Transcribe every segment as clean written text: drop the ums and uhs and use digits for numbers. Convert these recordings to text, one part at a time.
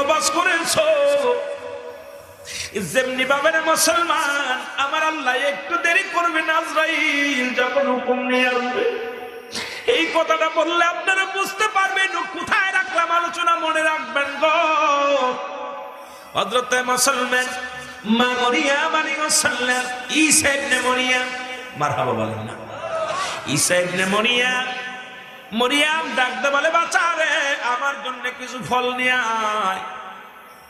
তওবা করেছো। যেমনি ভাবে মুসলমান, আমার আল্লাহ একটু দেরি করবেন, আজরাইল যখন হুকুম নিয়ে আসবে। এই কথাটা বললে আপনারা বুঝতে পারবেন কোথায় রাখলাম আলোচনা, মনে রাখবেন গো। হযরতে মুসলমান মা মরিয়ম আলাইহিস সালাম, ঈসা ইবনে মরিয়ম, মারহাবা বলেন না, ঈসা ইবনে মরিয়ম, মরিয়ম ডাকতে বলে, বাচ্চা রে, আমার জন্য কিছু ফল নিয়ে আয়।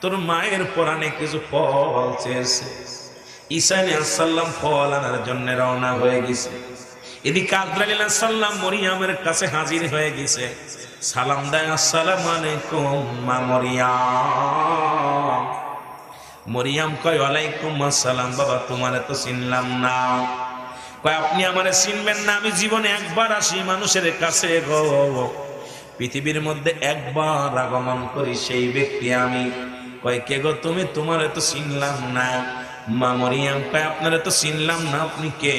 তোর মায়ের পরাণে কিছু ফল চেয়েছে। ঈসা আলাইহিস সালাম ফল আনার জন্য রওনা হয়ে গেছে। এদিকে আজরাইল আলাইহিস সালাম মরিয়মের কাছে হাজির হয়ে গেছে। সালাম দেয়, আসসালামু আলাইকুম মা মরিয়ম। মরিয়ম কয়, ওয়ালাইকুম আসসালাম বাবা, তোমারে তো চিনলাম না। কয়, আপনি আমারে চিনবেন না? আমি জীবনে একবার আসি মানুষের কাছে গো, পৃথিবীর মধ্যে একবার আগমন করি, সেই ব্যক্তি আমি। কয়, কে গো তুমি? তোমারে তো চিনলাম না। মা মরিয়ম কয়, আপনারে তো চিনলাম না, আপনি কে?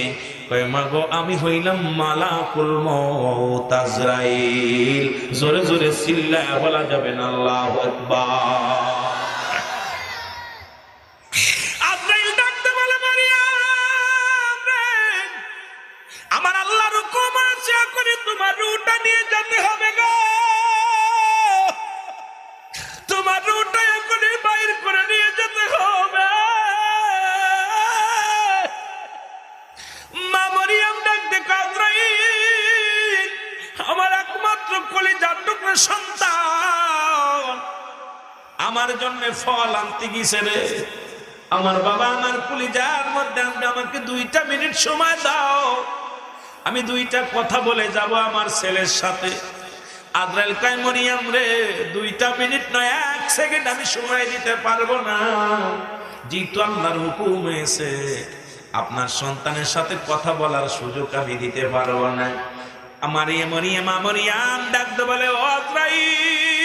কয়, মা গো, আমি হইলাম মালাকুল মউত আজরাইল। জোরে জোরে চিল্লায়া বলা যাবে না আল্লাহু আকবার। আজরাইল ডাকতে বলে, মরিয়ম রে, আমার আল্লাহর হুকুম আছে, করে তোমার রূহটা নিয়ে যেতে হবে গো। তোমার রূহটা এখনই বাইর করে নিয়ে যেতে হবে। মা মরিয়ম ডাকতে, আজরাইল, আমার একমাত্র কলিজার টুকরা সন্তান আমার জন্য ফল আনতে গেছে রে। আমার বাবা আমার কলিজার মধ্যে আনবে, আমাকে 2টা মিনিট সময় দাও, আমি 2টা কথা বলে যাব আমার ছেলের সাথে। আজরাইল কয়, মরিয়ম রে, 2টা মিনিট নয়, 1 সেকেন্ড আমি সময় দিতে পারবো না। যেহেতু আল্লাহর হুকুম হয়েছে, আপনার সন্তানের সাথে কথা বলার সুযোগ আমি দিতে পারবো না। আমার মরিয়ম ডাকতে বলে, ও আজরাইল,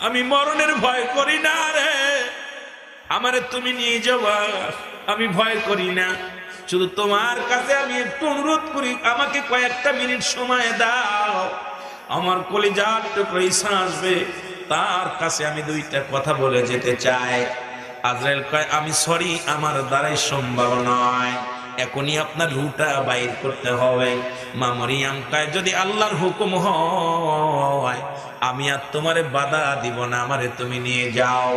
আমি মরণের ভয় করি না রে, আমারে তুমি নিয়ে যাবা, আমি ভয় করি না। শুধু তোমার কাছে আমি একটু অনুরোধ করি, আমাকে কয়েকটা মিনিট সময় দাও, আমার কলিজার টুকরা ঈসা আসবে, তার কাছে আমি 2টা কথা বলে যেতে চাই। আজরাইল কয়, আমি সরি, আমার দ্বারাই সম্ভব নয়, এখনই আপনার রূহটা বাইর করতে হবে। মা মরিয়ম কয়, যদি আল্লাহর হুকুম হয় আমি আর তোমারে বাধা দিব না, আমারে তুমি নিয়ে যাও।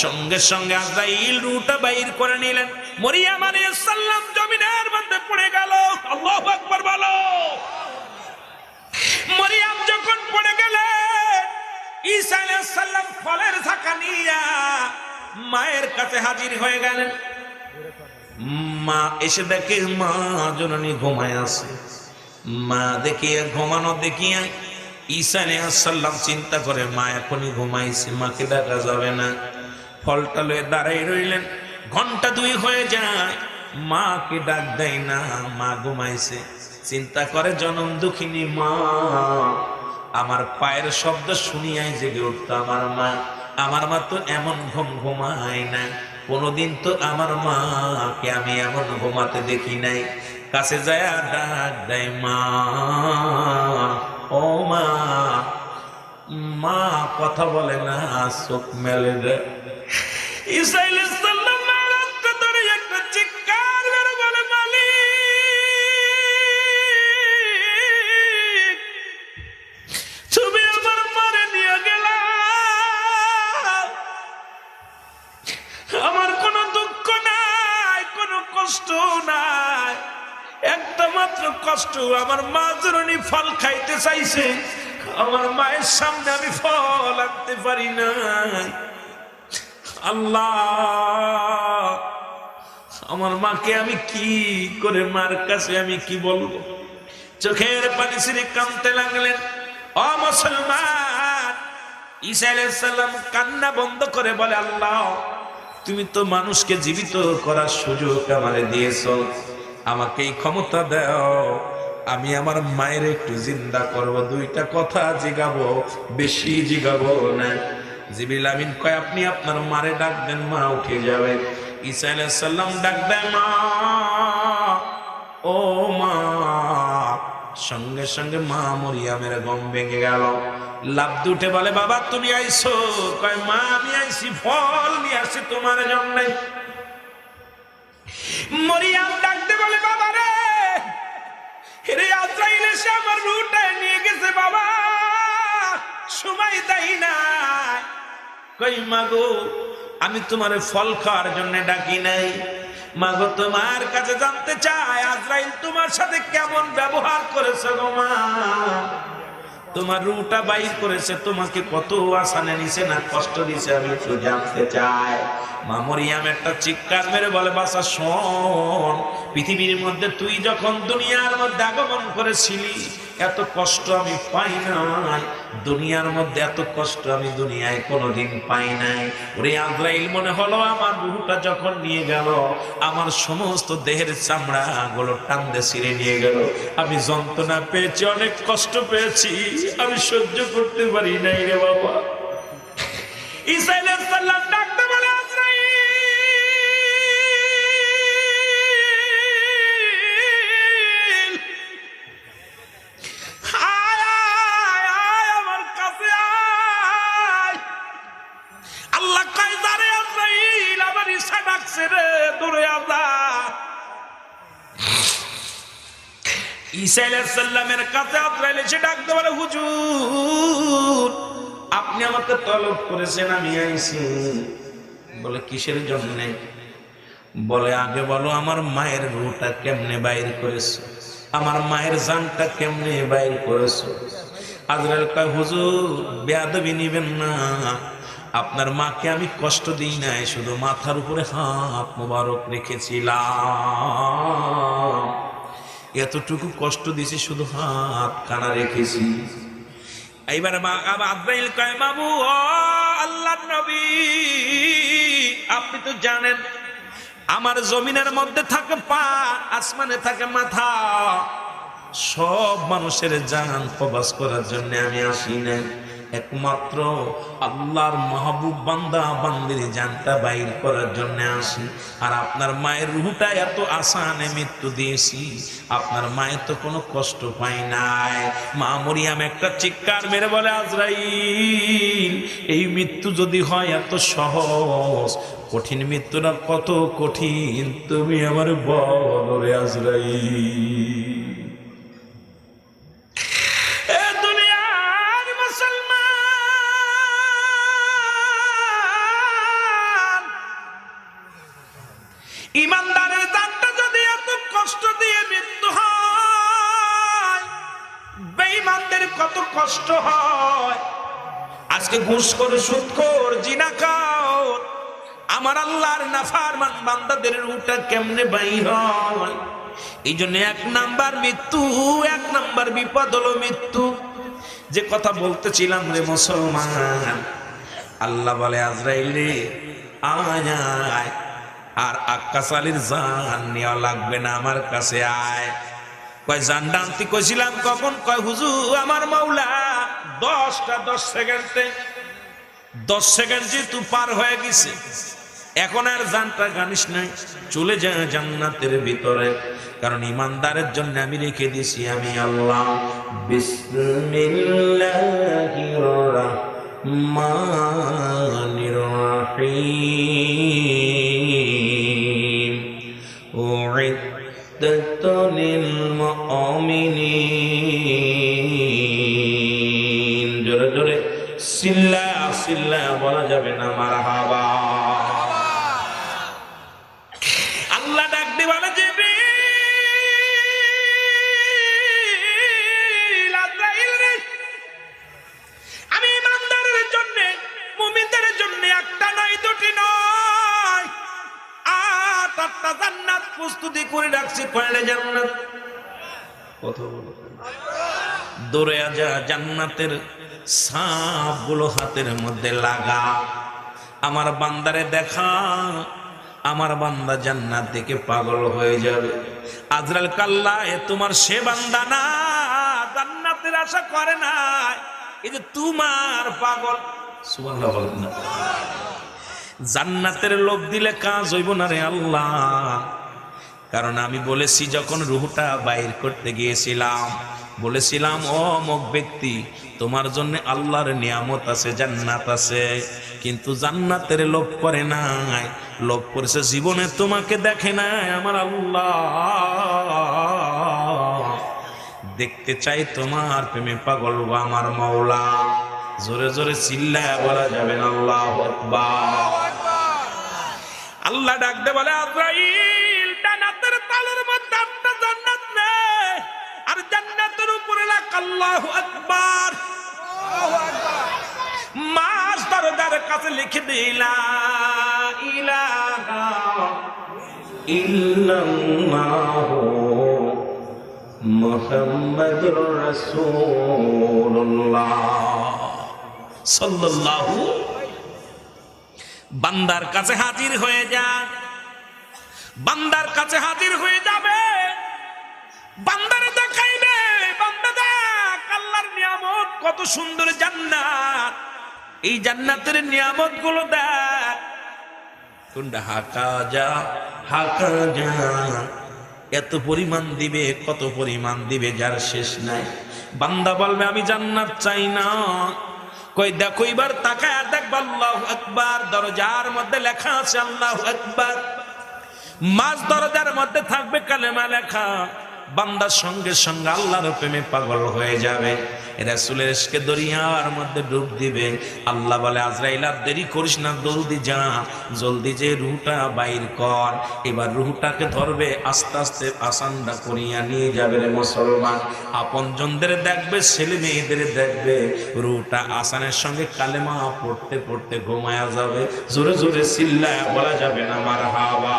সঙ্গে সঙ্গে আজরাইল রূহটা বাইর করে নিলেন। মরিয়ম আলাইহিস সালাম জমিনের মধ্যে পড়ে গেল। আল্লাহু আকবার বলো। মরিয়ম যখন পড়ে গেলেন, ঈসা আলাইহিস সালাম ফলের ঝাঁকা নিয়ে মায়ের কাছে হাজির হয়ে গেলেন। মা এসে দেখে মা জননী ঘুমায় আছে। মা দেখিয়ে ঘুমানো দেখিয়া ঈসা আলাইহিস সালাম চিন্তা করে, মা এখনই ঘুমাইছে, মাকে ডাকা যাবে না। ফলটা লয়ে দাঁড়াই রইলেন। ঘন্টা 2 হয়ে যায়, মাকে ডাক দেয় না, মা ঘুমাইছে। চিন্তা করে, জনম দুঃখিনী মা, আমার পায়ের শব্দ শুনিয়াই জেগে উঠত আমার মা। আমার মা তো এমন ঘুম ঘুমায় না, কোনদিন তো আমার মাকে আমি এমন ঘুমাতে দেখি নাই। কাছে যায় ডাক দেয়, মা, ও মা। মা কথা বলে না, চোখ মেলে দেয়। ঈসা আলাইহিস সালাম মারাত্মক ধরে একটা চিৎকার করে বলে, মালিক, তুমি আমার মারে নিয়ে গেলা, আমার কোনো দুঃখ নাই, কোনো কষ্ট নাই, একটা মাত্র কষ্ট, আমার মা জননী ফল খাইতে চাইছে, আমার মায়ের সামনে আমি ফল আনতে পারি নাই। আল্লাহ, আমার মাকে আমি কি করে, মার কাছে আমি কি বলবো? চোখের পানি ছেড়ে কাঁদতে লাগলেন। ও মুসলমান, ঈসা আলাইহিস সালাম কান্না বন্ধ করে বলে, আল্লাহ, তুমি তো মানুষকে জীবিত করার সুযোগ আমারে দিয়েছো, আমাকে এই ক্ষমতা দাও, আমি আমার মায়ের একটু জিন্দা করব, 2টা কথা জিগাবো, বেশি জিগাবো না। জিবরিল আমিন কয়, আপনি আপনার মারে ডাক দেন, মা উঠে যাবে। ঈসা আলাইহিস সালাম ডাক দেয়, মা, ও মা। সঙ্গে সঙ্গে মা মরিয়মের ঘুম ভেঙে গেল। লাফ উঠে বলে, বাবা তুমি আইছো? কয়, মা আমি আইছি, ফল নিয়ে আসছি তোমার জন্য। মরিয়ম ডাকতে বলে, বাবা রে, রে আজরাইল এসে আমার রূহটা নিয়ে গেছে বাবা, সময় দেয় না। কই মাগো, আমি তোমার ফল খাওয়ার জন্য ডাকি নাই, মাগো তোমার কাছে জানতে চাই আজরাইল তোমার সাথে কেমন ব্যবহার করেছে গো মা, তোমার রূহটা বাইর করেছে, তোমাকে কত আসানে নিছে না কষ্ট দিছে, আমি একটু জানতে চাই। মা মরিয়ম একটা চিৎকার মেরে বলে, বাছা শোন, পৃথিবীর মধ্যে তুই যখন দুনিয়ার মধ্যে আগমন করেছিলি এত কষ্ট আমি পাই নাই, দুনিয়ার মধ্যে এত কষ্ট আমি দুনিয়ায় কোনোদিন পাই নাই। ওরে আজরাইল মনে হলো আমার রূহটা যখন নিয়ে গেল, আমার সমস্ত দেহের চামড়া গুলো টানতে ছিঁড়ে নিয়ে গেল, আমি যন্ত্রণা পেয়েছি, অনেক কষ্ট পেয়েছি, আমি সহ্য করতে পারি নাই রে বাবা। ঈসা আলাইহিস সালাম ডাকতে বলে, আজরাইল আমার কাছে আয়। আল্লাহ কয়, যারে আজরাইল আমার ঈসা ডাকছে রে, দূরে আজা। ঈসা আলাইহিস সালামের কাছে আজরাইল এসে ডাকতে বলে, হুজুর আপনি আমাকে তলব করেছেন, আমি আইছি। বলে কিসের জন্য? বলে আগে বলো আমার মায়ের রূহটা কেমনে বাইর করেছো, আমার মায়ের জানটা কেমনে বাইর করেছো। আজরাইল কয়, হুজুর বেয়াদবি নিবেন না, আপনার মাকে আমি কষ্ট দিই নাই, শুধু মাথার উপরে হাত মোবারক রেখেছিলাম, এতটুকু কষ্ট দিছি, শুধু হাত কানা রেখেছি। এইবার আজরাইল কয়, বাবু ও আল্লাহর নবী, আপনি তো জানেন আমার জমিনের মধ্যে থাকে পা, আসমানে থাকে মাথা, সব মানুষের জান কবজ করার জন্য আমি আসি না, একমাত্র আল্লাহর মাহবুব বান্দা বান্দির জানটা বাইর করার জন্য আসি। আর আপনার মায়ের রূহটা এত আসানে মৃত্যু দিয়েছি, আপনার মায়ের তো কোনো কষ্ট পাই নাই। মা মরিয়ম একটা চিৎকার মেরে বলে, আজরাইল এই মৃত্যু যদি হয় এত সহজ, কঠিন মৃত্যুটা কত কঠিন তুমি আমার বলো রে আজরাইল। ইমানদারের জানটা যদি এত কষ্ট দিয়ে মৃত্যু হয়, বেঈমানদের কত কষ্ট হয়। আজকে ঘুষখোর, সুদখোর, জিনাখোর, আমার আল্লাহর নাফরমান বান্দাদের রূহটা কেমনে বাইর হয়। এই জন্য এক নাম্বার মৃত্যু, এক নাম্বার বিপদ হলো মৃত্যু। যে কথা বলতেছিলাম রে মুসলমান, আল্লাহ বলে আজরাইল রে আয় আয়, আর আক্কাস আলীর জান নেওয়া লাগবে না, আমার কাছে আয়। কয় জান ডানতি কইছিলাম কখন? কয় হুজুর আমার মাওলা 10 সেকেন্ডে 10 সেকেন্ড যেহেতু পার হয়ে গেছে, এখন আর জানটা গানিস নাই, চলে যায় জান্নাতের ভিতরে, কারণ ইমানদারের জন্য আমি রেখে দিয়েছি আমি আল্লাহ। বিসমিল্লাহির রাহমানির রাহিম। উইদ্দাত লিল মুমিনিন। জোরে জোরে সিল্লা সিল্লা বলা যাবে না, মারহাবা। আল্লাহ ডাক দিয়ে বলে, জিবরিল আজরাইল রে, আমি ইমানদারের জন্য, মুমিনদের জন্য একটা নয়, দুটি নয়, 8টা জান্নাত প্রস্তুতি করে রাখছি। কয়টা জান্নাত? কথা বলো, দৌড়ে যা, জান্নাতের সাপগুলো হাতের মধ্যে লাগা, আমার বান্দারে দেখা, আমার বান্দা জান্নাত দেখে পাগল হয়ে যাবে। আজরাইল কাল্লা, এ তোমার সে বান্দা না, জান্নাতের আশা করে না, এই যে তোমার পাগল। সুবহানাল্লাহ বলেন না? জান্নাতের লোভ দিলে কাজ হইব না রে আল্লাহ, কারণ আমি বলেছি যখন রূহটা বাইর করতে গিয়েছিলাম বলেছিলাম ও অমুক ব্যক্তি, তোমার জন্য আল্লাহর নিয়ামত আছে, জান্নাত আছে, কিন্তু জান্নাতের লোভ করে নাই, লোভ করেছে জীবনে তোমাকে দেখে নাই। আমার আল্লাহ দেখতে চাই তোমার প্রেমে পাগল গো আমার মাওলা। জোরে জোরে চিল্লায় বলা যাবে না আল্লাহু আকবার। আল্লাহ ডাকতে বলে, আজরাইল জান্নাতের তালুর মধ্যে একটা জান্নাত নেই, আর জান্নাতের উপরে লাখ আল্লাহু আকবার। মাস দরজার কাছে লিখে দিলা ইলাহা ইল্লাল্লাহু মুহাম্মাদুর রাসূলুল্লাহ সাল্লাল্লাহু। বান্দার কাছে হাজির হয়ে যা, বান্দার কাছে হাজির হয়ে যাবে, বান্দারে দেখাইবে, বান্দা দেখ আল্লাহর নিয়ামত কত সুন্দর জান্নাত, এই জান্নাতের নিয়ামত গুলো দেখ। কোনটা হাকা যা এত পরিমাণ দিবে, কত পরিমাণ দিবে যার শেষ নাই। বান্দা বলবে আমি জান্নাত চাই না, কই দেখো এবার তাকায় দেখবা আল্লাহু আকবার, দরজার মধ্যে লেখা আছে আল্লাহু আকবার, মাঝ দরজার মধ্যে থাকবে কালেমা লেখা। বান্দার সঙ্গে সঙ্গে আল্লাহর প্রেমে পাগল হয়ে যাবে, রাসূলের ইশকে দরিয়ার মধ্যে ডুব দিবে। আল্লাহ বলে, আজরাইল আর দেরি করিস না, জলদি যা, জলদি যে রূহটা বাইর কর। এবার রূহটাকে ধরবে, আস্তে আস্তে আসানটা করিয়া নিয়ে যাবে রে মুসলমান। আপনজনদের দেখবে, ছেলে মেয়েদের দেখবে, রূহটা আসানের সঙ্গে কালেমা পড়তে পড়তে ঘুমায়া যাবে। জোরে জোরে চিল্লায়া বলা যাবে না মারহাবা।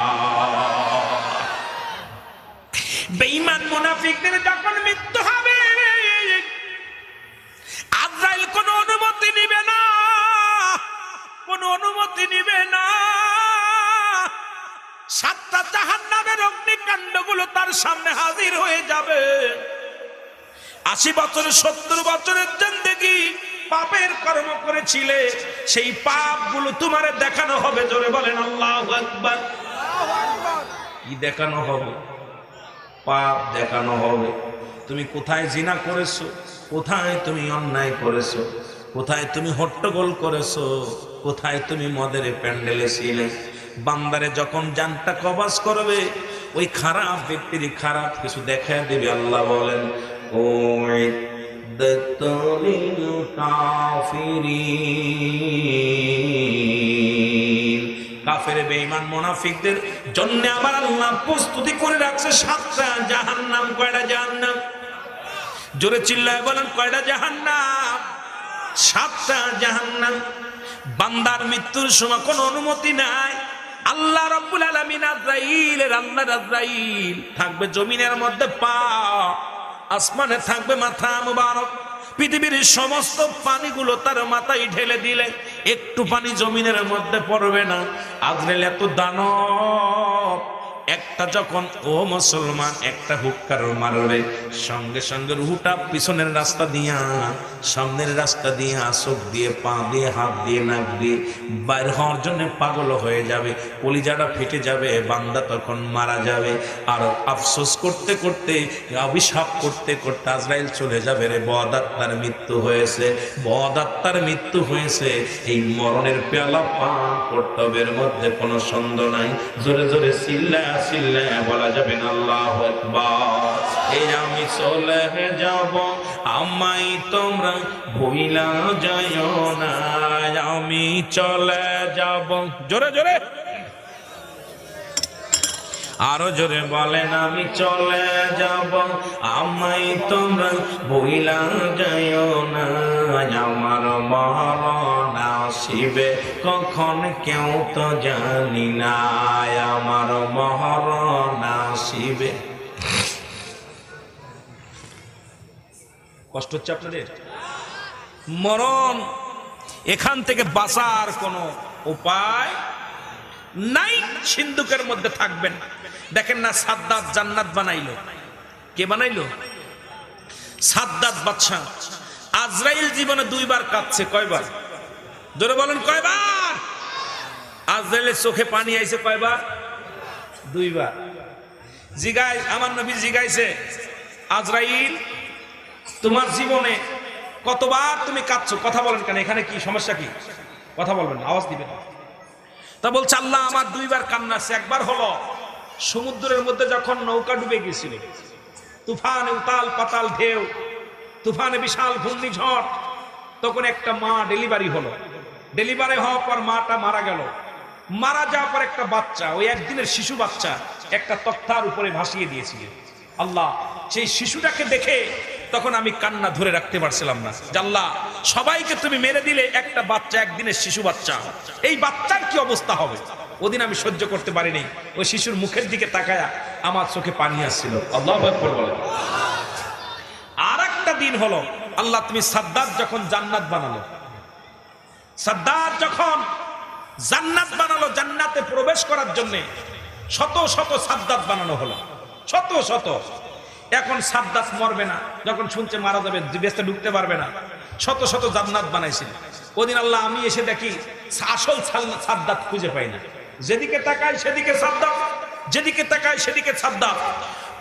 বেঈমান মুনাফিকদের যখন মৃত্যু হবে, আজরাইল কোনো অনুমতি নিবে না, কোনো অনুমতি নিবে না। সাতটা জাহান্নামের অগ্নিকাণ্ডগুলো তার সামনে হাজির হয়ে যাবে। 80 বছর 70 বছরের জিন্দেগি পাপের কর্ম করেছিলে, সেই পাপগুলো তোমারে দেখানো হবে। জোরে বলেন আল্লাহু আকবার। কি দেখানো হবে? পাপ দেখানো হবে। তুমি কোথায় জিনা করেছো, কোথায় তুমি অন্যায় করেছো, কোথায় তুমি হট্টগোল করেছো, কোথায় তুমি মদের প্যান্ডেলে ছিলে। বান্দারে যখন জানটা কবাজ করবে, ওই খারাপ ব্যক্তির খারাপ কিছু দেখা দেবে। আল্লাহ বলেন, ওই দতলিল কাফিরিন, কাফের বেঈমান মুনাফিকদের জন্য আমার আল্লাহ প্রস্তুতি করে রাখছে 7টা জাহান্নাম। কয়টা জাহান্নাম? জোরে চিল্লায় বলেন, কয়টা জাহান্নাম? 7টা জাহান্নাম। বান্দার মৃত্যুর সময় কোনো অনুমতি নাই। আল্লাহ রাব্বুল আলামিন আজরাইলের, আল্লাহ আজরাইল থাকবে জমিনের মধ্যে পা, আসমানে থাকবে মাথা মুবারক। পৃথিবীর সমস্ত পানিগুলো তার মাথায় ঢেলে দিলে একটু পানি জমিনের মধ্যে পড়বে না। আজরাইল এত দানব, একটা যখন ও মুসলমান একটা হুক্কার মারবে, সঙ্গে সঙ্গে রুহটা পিছনের রাস্তা দিয়া, সামনের রাস্তা দিয়া, চোখ দিয়ে, পা দিয়ে, হাত দিয়ে, নাক দিয়ে বাইর হওয়ার জন্য পাগল হয়ে যাবে, কলিজাটা ফেটে যাবে, বান্দা তখন মারা যাবে। আর আফসোস করতে করতে, অভিশাপ করতে করতে আজরাইল চলে যাবে, রে বদাত্মার মৃত্যু হয়েছে, বদাত্মার মৃত্যু হয়েছে। এই মরণের পেয়ালা পান করতে হবে, এর মধ্যে কোনো সন্দেহ নাই। জোরে জোরে চিল্লা চিল্লায় বলা যাবে না আল্লাহু আকবার। এই আমি চলে যাব, আমায় তোমরা ভুইলা যাইও না, আমি চলে যাব। জোরে জোরে আরো জোরে বলেন, আমি চলে যাব, আমায় তোমরা ভুইলা যাইও না, আমার মরণ আসিবে কখন কেউ তো জানি না, আমার মরণ আসিবে। কষ্ট হচ্ছে আপনাদের? মরণ, এখান থেকে বাঁচার কোনো উপায় নাই। সিন্ধুকের মধ্যে থাকবেন। দেখেন না, সাদ্দাত জান্নাত বানাইলো। কে বানাইলো? সাদ্দাত বাদশা। আজরাইল জীবনে 2 বার কাঁদছে। কয়বার? জোরে বলেন, কয়বার? আজরাইলের চোখে পানি আইছে কয়বার? 2 বার। জিগাই, আমার নবী জিগাইছে, আজরাইল তোমার জীবনে কতবার তুমি কাঁদছো? কথা বলেন কেন? এখানে কি সমস্যা? কি কথা বলবেন না, আওয়াজ দিবেন। তা বলছে আল্লাহ আমার দুইবার কান্না আসছে। একবার হলো সমুদ্রের মধ্যে যখন নৌকা ডুবে গেছিল, তুফানে উতাল পাতাল ঢেউ, তুফানে বিশাল ঘূর্ণিঝড়, তখন একটা মা ডেলিভারি হলো। ডেলিভারি হওয়ার পর মাটা মারা গেল। মারা যাওয়ার পর একটা বাচ্চা, ওই একদিনের শিশু বাচ্চা, একটা তক্তার উপরে ভাসিয়ে দিয়েছিল। আল্লাহ সেই শিশুটাকে দেখে তখন আমি কান্না ধরে রাখতে পারছিলাম না। আল্লাহ সবাইকে তুমি মেরে দিলে, একটা বাচ্চা, একদিনের শিশু বাচ্চা, এই বাচ্চার কি অবস্থা হবে? ওদিন আমি সহ্য করতে পারিনি। ওই শিশুর মুখের দিকে তাকায়া আমার চোখে পানি আসছিল। আল্লাহু আকবার বলেন। আর একটা দিন হলো, আল্লাহ তুমি সাদ্দাত যখন জান্নাত বানালো, সাদ্দাত যখন জান্নাত বানালো, জান্নাতে প্রবেশ করার জন্য শত শত সাদ্দাত বানানো হলো, শত শত। এখন সাদ্দাত মরবে না, যখন শুনছে মারা যাবে, বেস্তে ঢুকতে পারবে না, শত শত জান্নাত বানাইছিল। ওদিন আল্লাহ আমি এসে দেখি আসল সাদ্দাত খুঁজে পাই না। যেদিকে তাকাই সেদিকে সাদ্দাত, যেদিকে তাকাই সেদিকে সাদ্দাত।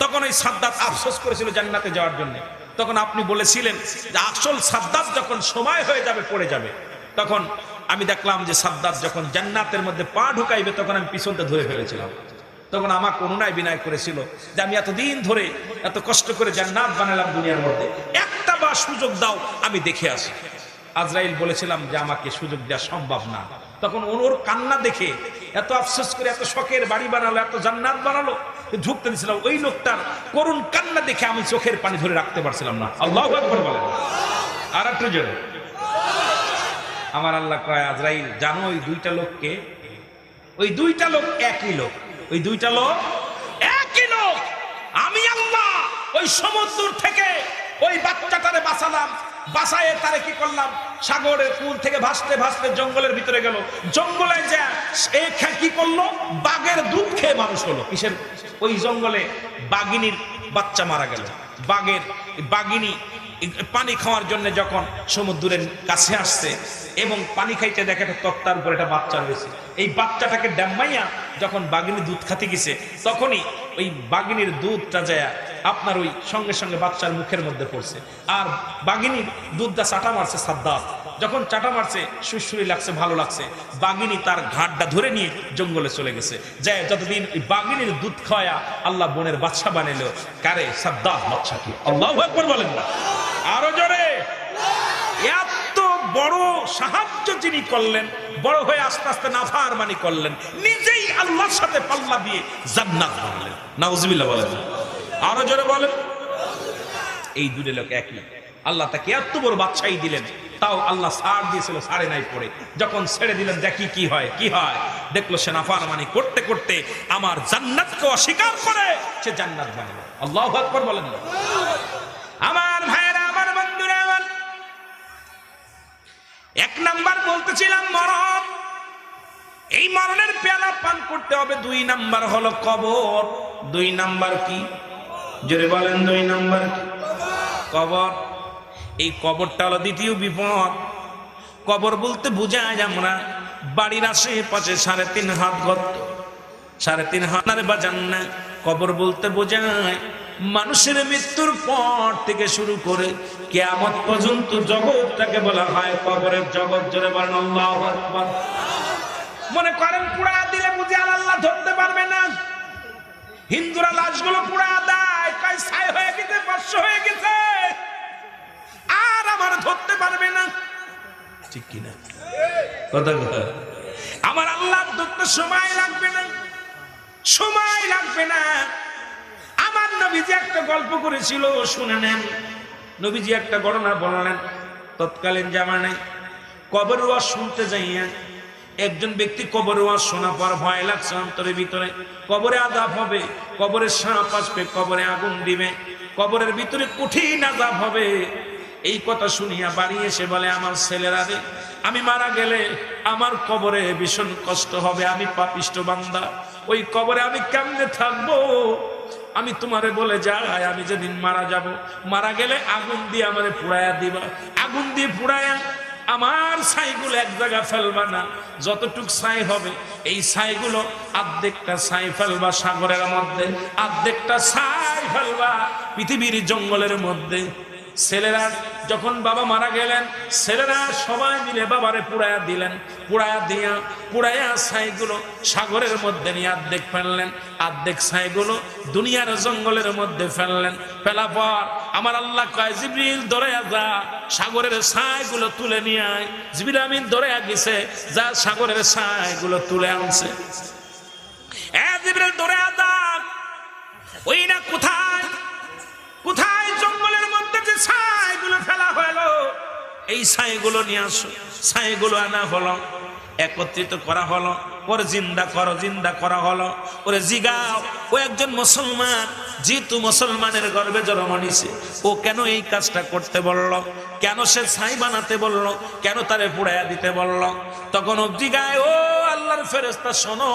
তখন ওই সাদ্দাত আফসোস করেছিল জান্নাতে যাওয়ার জন্য। তখন আপনি বলেছিলেন যে আসল সাদ্দাত যখন সময় হয়ে যাবে, পড়ে যাবে, তখন আমি দেখলাম যে সাদ্দাত যখন জান্নাতের মধ্যে পা ঢুকাইবে, তখন আমি পিছনটা ধরে ফেলেছিলাম। তখন আমাকে অনুনয় বিনয় করেছিল যে আমি এতদিন ধরে এত কষ্ট করে জান্নাত বানালাম দুনিয়ার মধ্যে, একটা বার সুযোগ দাও, আমি দেখে আসি। আজরাইল বলেছিলাম যে আমাকে সুযোগ দেওয়া সম্ভব না। তখন ওর কান্না দেখে এত আফসোস করে এত শখের বাড়ি বানালো, এত জান্নাত বানালো, ঢুকতে দিয়েছিলাম। ওই লোকটার করুণ কান্না দেখে আমি চোখের পানি ধরে রাখতে পারছিলাম না। আল্লাহু আকবার বলেন। আর একটু জোরে। আমার আল্লাহ কয়, আজরাইল জানো ওই দুইটা লোককে? ওই দুইটা লোক একই লোক, ওই দুইটা লোক একই লোক। আমি আল্লাহ ওই সমুদ্র থেকে ওই বাচ্চাটারে বাঁচালাম, বাঁচায়ে তারে কি করলাম, সাগরের কুল থেকে ভাসতে ভাসতে জঙ্গলের ভিতরে গেল। জঙ্গলে যা কি করলো, বাঘের দুধ খেয়ে মানুষ হলো। কিসের? ওই জঙ্গলে বাঘিনীর বাচ্চা মারা গেল। বাঘিনী পানি খাওয়ার জন্য যখন সমুদ্রের কাছে আসছে এবং পানি খাইতে দেখে একটা তক্তার উপর একটা বাচ্চা রয়েছে, এই বাচ্চাটাকে ড্যাম্মাইয়া যখন বাঘিনী দুধ খাতে গেছে, তখনই ওই বাঘিনীর দুধটা যায় আপনার ওই সঙ্গে সঙ্গে বাচ্চার মুখের মধ্যে পড়ছে। আর বাঘিনীর দুধটা চাটা মারছে সাদ্দাত। যখন চাটা মারছে, সুরসুরি লাগছে, ভালো লাগছে। বাঘিনী তার ঘাটটা ধরে নিয়ে জঙ্গলে চলে গেছে। যায় যতদিন ওই বাঘিনীর দুধ খাওয়া আল্লাহ বনের বাচ্চা বানাইলো। কারে? সাদ্দাত বাচ্চাকে। আল্লাহু আকবার বলেন না, আরো জোরে। এত বড় সাহায্য যিনি করলেন, বড় হয়ে আস্তে আস্তে নাফরমানি করলেন, নিজেই আল্লাহর সাথে পাল্লা দিয়ে জান্নাত বানালেন। নাউজুবিল্লাহ বলেন, আরো জোরে বলেন। এই দুটো লোক একই। আল্লাহ তাকে এত বড় বাদশাহী দিলেন, তাও আল্লাহ ছাড় দিয়েছিল, ছাড়ে নাই পড়ে। যখন ছেড়ে দিলেন, দেখি কি হয়। কি হয় দেখলো, সে নাফরমানি করতে করতে আমার জান্নাতকে অস্বীকার করে সে জান্নাত বানালো। আল্লাহু আকবার বলেন না। আমার ভাইয়েরা, আমার বন্ধুরা, আমার এক নাম্বার বলতেছিলাম মরণ। এই মরণের পেয়ালা পান করতে হবে। 2 নাম্বার হলো কবর। 2 নাম্বার কি? জোরে বলেন। 2 নাম্বার কি? কবর। এই কবরটা হলো দ্বিতীয় বিপদ। কবর বলতে বোঝায় আমরা বাড়ির আশেপাশে 3.5 হাত গর্ত, 3.5 হাত বাজান না। কবর বলতে বোঝায় মানুষের মৃত্যুর পর থেকে শুরু করে কিয়ামত পর্যন্ত জগৎটাকে বলা হয় কবরের জগৎ। জোরে বলেন আল্লাহু আকবার। মনে করেন পুরা দিলে বুঝে আল্লাহ ধরতে পারবে না। হিন্দুরা লাশগুলো পুরা দেয়, কয় ছাই হয়ে গেছে, 500 হয়ে গেছে, আর আমার ধরতে পারবে না। ঠিক কিনা কথা? আমার আল্লাহ ধরতে সময় লাগবে না, সময় লাগবে না। আমার নবীজি একটা গল্প করেছিল, শুনে নেন। নবীজি একটা ঘটনা বললেন। তৎকালীন জামানায় কবর ওয়াজ শুনতে যাইয়া একজন ব্যক্তি কবর ওয়াজ শোনা পর ভয় লাগছে অন্তরের ভিতরে। কবরে আযাব হবে, কবরে সাপ আসবে, কবরে আগুন দিবে, কবরের ভিতরে কঠিন আযাব হবে। এই কথা শুনিয়া বাড়ি এসে বলে, আমার ছেলেরা রে, আমি মারা গেলে আমার কবরে ভীষণ কষ্ট হবে, আমি পাপিষ্ঠ বান্দা, ওই কবরে আমি কেমনে থাকবো? আমি তোমারে বলে যাই, আমি যেদিন মারা যাব, মারা গেলে আগুন দিয়ে আমারে পুড়াইয়া দিবা, আগুন দিয়ে পুড়াইয়া আমার ছাইগুলো এক জায়গা ফেলবা না, যতটুক ছাই হবে এই ছাইগুলো অর্ধেকটা ছাই ফেলবা সাগরের মধ্যে, অর্ধেকটা ছাই ফেলবা পৃথিবীর জঙ্গলের মধ্যে। ছেলেরা যখন বাবা মারা গেলেন, ছেলেরা সবাই মিলে বাবারে পুড়াইয়া দিলেন। পুড়াইয়া ছাইগুলো সাগরের মধ্যে নিয়ে অর্ধেক ফেললেন, অর্ধেক ছাইগুলো দুনিয়ার জঙ্গলের মধ্যে ফেললেন। ফেলা পর আমার আল্লাহ কয়, জিবরিল দৌড়াইয়া যা, সাগরের ছাইগুলো তুলে নিয়ে আয়। জিবরিল আমিন দৌড়াইয়া গেছে, যা সাগরের ছাইগুলো তুলে আনছে। জিবরিল দৌড়াইয়া যা, ওই না কোথায় কোথায় জঙ্গলের মধ্যে যে ছাইগুলো ফেলা হলো, এই ছাইগুলো নিয়ে আসো। ছাইগুলো আনা হলো, একত্রিত করা হলো, ওরে জিন্দা করা হলো। ওরে জিগাও, ও একজন মুসলমান, যেহেতু মুসলমানের গর্ভে জন্ম নিছে, ও কেন এই কাজটা করতে বলল? কেন সে ছাই বানাতে বলল? কেন তারে পুড়াইয়া দিতে বলল? তখন ও জিগায়, ও আল্লাহর ফেরেশতা শোনো,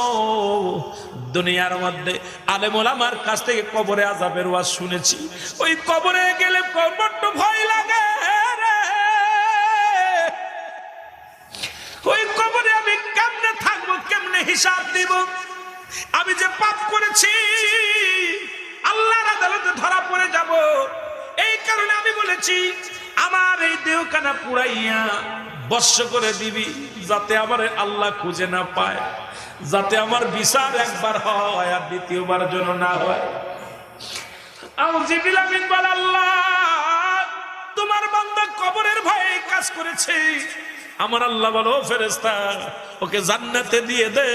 দুনিয়ার মধ্যে আলেম ওলামার কাছ থেকে কবরে আযাবের ওয়াজ শুনেছি। ওই কবরে গেলে বড্ড ভয় লাগে রে। ওই কবরে আমি কেমনে থাকবো, কেমনে হিসাব দিব? আমি যে পাপ করেছি আল্লাহর আদালতে ধরা পড়ে যাব। এই কারণে আমি বলেছি, আমার এই দেহখানা পুড়াইয়া বর্ষ করে দিবি, যাতে আমার আল্লাহ খুঁজে না পায়, যাতে আমার বিচার একবার হয় আর দ্বিতীয়বার যেন না হয়। জিবরিল আমিন বলে, আল্লাহ তোমার বান্দা কবরের ভয়ে কাজ করেছে। আমার আল্লাহ বলো, ফেরেশতা ওকে জান্নাতে দিয়ে দে,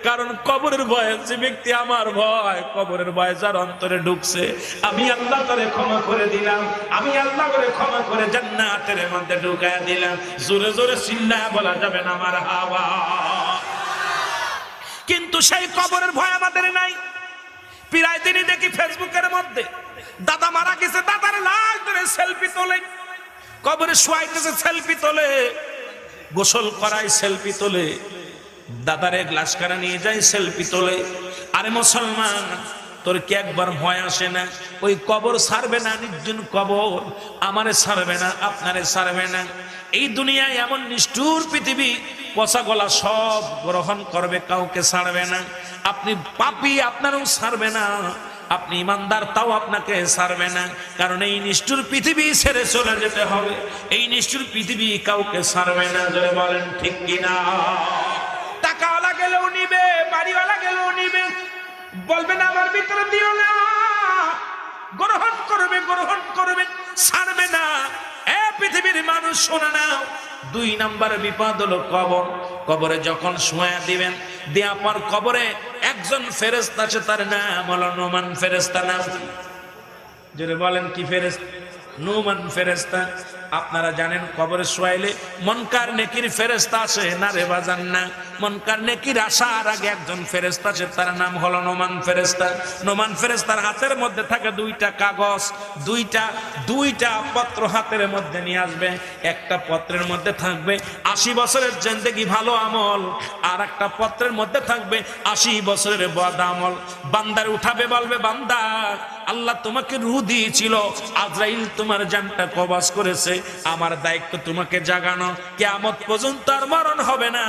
কারণ কবরের ভয়ে যে ব্যক্তি আমার ভয়, কবরের ভয় যার অন্তরে ঢুকছে, আমি আল্লাহ তারে ক্ষমা করে দিলাম, আমি আল্লাহ করে ক্ষমা করে জান্নাতের মধ্যে ঢুকায়া দিলাম। জোরে জোরে চিল্লায়া বলা যাবে না আমার হাওয়া। কিন্তু সেই কবরের ভয় আমাদের নাই। প্রায় দিনই দেখি ফেসবুকের মধ্যে দাদা মারা গেছে, দাদার লাশ ধরে সেলফি তোলে, কবরে শুয়াইতেছে সেলফি তোলে, গোসল করায় সেলফি তোলে, দাদারে গ্লাস কারা নিয়ে যায় সেলফি তোলে। আরে মুসলমান, তোর কি একবার ভয় আসে না? ওই কবর ছাড়বে না, নির্জন কবর আমারে ছাড়বে না, আপনারে ছাড়বে না। এই দুনিয়ায় এমন নিষ্ঠুর পৃথিবী, পচা গলা সব গ্রহণ করবে, কাউকে ছাড়বে না। আপনি পাপী, আপনারও ছাড়বে না। আপনি ইমানদার, তাও আপনাকে ছাড়বে না। কারণ এই নিষ্ঠুর পৃথিবী ছেড়ে চলে যেতে হবে। এই নিষ্ঠুর পৃথিবী কাউকে ছাড়বে না। জোরে বলেন ঠিক কিনা? টাকাওয়ালা গেলেও নিবে, বাড়িওয়ালা গেলেও নিবে, বলবে না আমার ভিতরে দিও না, গ্রহণ করবে, ছাড়বে না। পৃথিবীর মানুষ শোনে না। 2 নাম্বার বিপদ হলো কবর। কবরে যখন শোয়া দিবেন, দেয়া পর কবরে একজন ফেরেশতা আছে, তার নাম হলো নোমান ফেরেশতা। নাম জোরে বলেন কি ফেরেশতা? নোমান ফেরেশতা। আপনারা জানেন কবরে শোয়াইলে মুনকার নেকির ফেরেশতা আসে না রে বাজান না? মুনকার নেকির আসার আগে একজন ফেরেশতা আছে, তার নাম হলো নোমান ফেরেশতা। নোমান ফেরেশতার হাতের মধ্যে থাকে 2টা কাগজ, দুইটা পত্র হাতের মধ্যে নিয়ে আসবে। একটা পত্রের মধ্যে থাকবে 80 বছরের জিন্দেগি ভালো আমল, আর একটা পত্রের মধ্যে থাকবে 80 বছরের বদ আমল। বান্দার উঠাবে, বলবে, বান্দা আল্লাহ তোমাকে রূহ দিয়েছিল, আজরাইল তোমার জানটা কবজ করেছে, আমার দায়িত্ব তোমাকে জাগানো, কিয়ামত পর্যন্ত আর মরণ হবে না।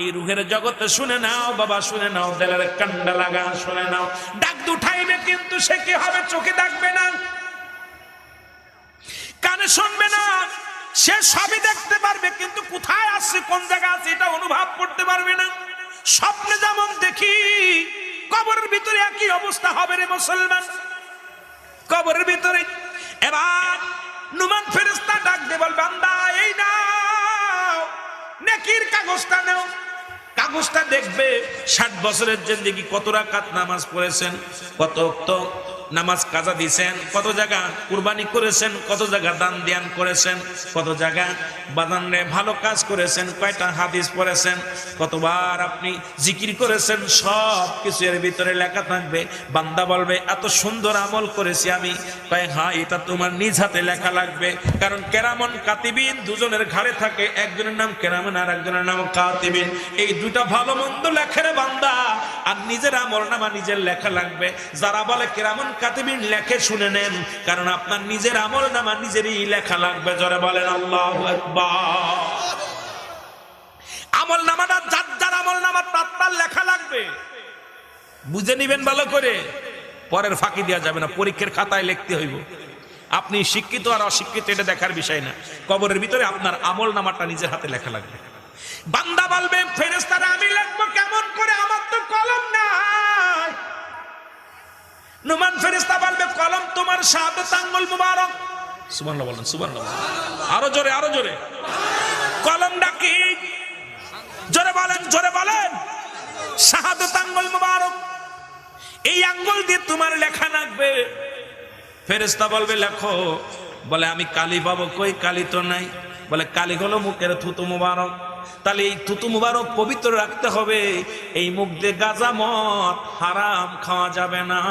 এই রূহের জগতে শুনে নাও বাবা, শুনে নাও, দিলের কান্ডা লাগা শুনে নাও। ডাক উঠাইবে, কিন্তু সে কি হবে? চোখে দেখবে না, কানে শুনবে না, সে সবই দেখতে পারবে, কিন্তু কোথায় আছে, কোন জায়গা আছে, এটা অনুভব করতে পারবে না। স্বপ্নে যেমন দেখি, কবরের ভিতরে একই অবস্থা হবে রে মুসলমান। কবরের ভিতরে এবার নুমান ফেরেশতা ডাক দিয়ে বল, বান্দা এই নাও নেকির কাগজটা নাও। কাগজটা দেখবে 60 বছরের জিন্দেগি কত রাকাত নামাজ পড়েছেন, কত ওয়াক্ত নামাজ কাজা দিয়েছেন, কত জায়গা কুরবানি করেছেন, কত জায়গা দান ধ্যান করেছেন, কত জায়গা বাদানে ভালো কাজ করেছেন, কয়টা হাদিস পড়েছেন, কতবার আপনি জিকির করেছেন, সব কিছু এর ভিতরে লেখা থাকবে। বান্দা বলবে, এত সুন্দর আমল করেছি আমি। কয়, হ্যাঁ, এটা তোমার নিজ হাতে লেখা লাগবে, কারণ কেরামন কাতিবিন দুজনের ঘাড়ে থাকে, একজনের নাম কেরামন আর একজনের নাম কাতিবিন। এই দুটা ভালো মন্দ লেখে রে বান্দা, আর নিজের আমল নামা নিজের লেখা লাগবে। যারা বলে কেরামন কাতিবিন লেখে, শুনে নেন, কারণ আপনার নিজের আমল নামা নিজেরই লেখা লাগবে। জোরে বলেন আল্লাহু আকবার। আমল নামাটা যার আমল নামা তার লেখা লাগবে, বুঝে নিবেন ভালো করে। পরের ফাঁকি দেওয়া যাবে না, পরীক্ষার খাতায় লিখতে হইব। আপনি শিক্ষিত আর অশিক্ষিত এটা দেখার বিষয় না, কবরের ভিতরে আপনার আমল নামাটা নিজের হাতে লেখা লাগবে। বান্দা বলবে ফেরেশতারা আমি লিখবো কেমন করে, আমার তো কলম নাই। নুমান ফেরেশতা বলবে কলম তোমার শাহাদাত আঙ্গুল মুবারক। সুবহানাল্লাহ বলেন, সুবহানাল্লাহ। আরো জোরে, আরো জোরে। কলমটা কি? জোরে বলেন, জোরে বলেন। শাহাদাত আঙ্গুল মুবারক, এই আঙ্গুল দিয়ে তোমার লেখা লাগবে। ফেরেশতা বলবে লেখো। বলে আমি কালি পাবো কই? কালি তো নাই। বলে কালি হলো মুখের থুতু মুবারক। তাহলে এই থুতু মুবারক পবিত্র রাখতে হবে। এই মুখ দিয়ে গাঁজা মদ হারাম খাওয়া যাবে না।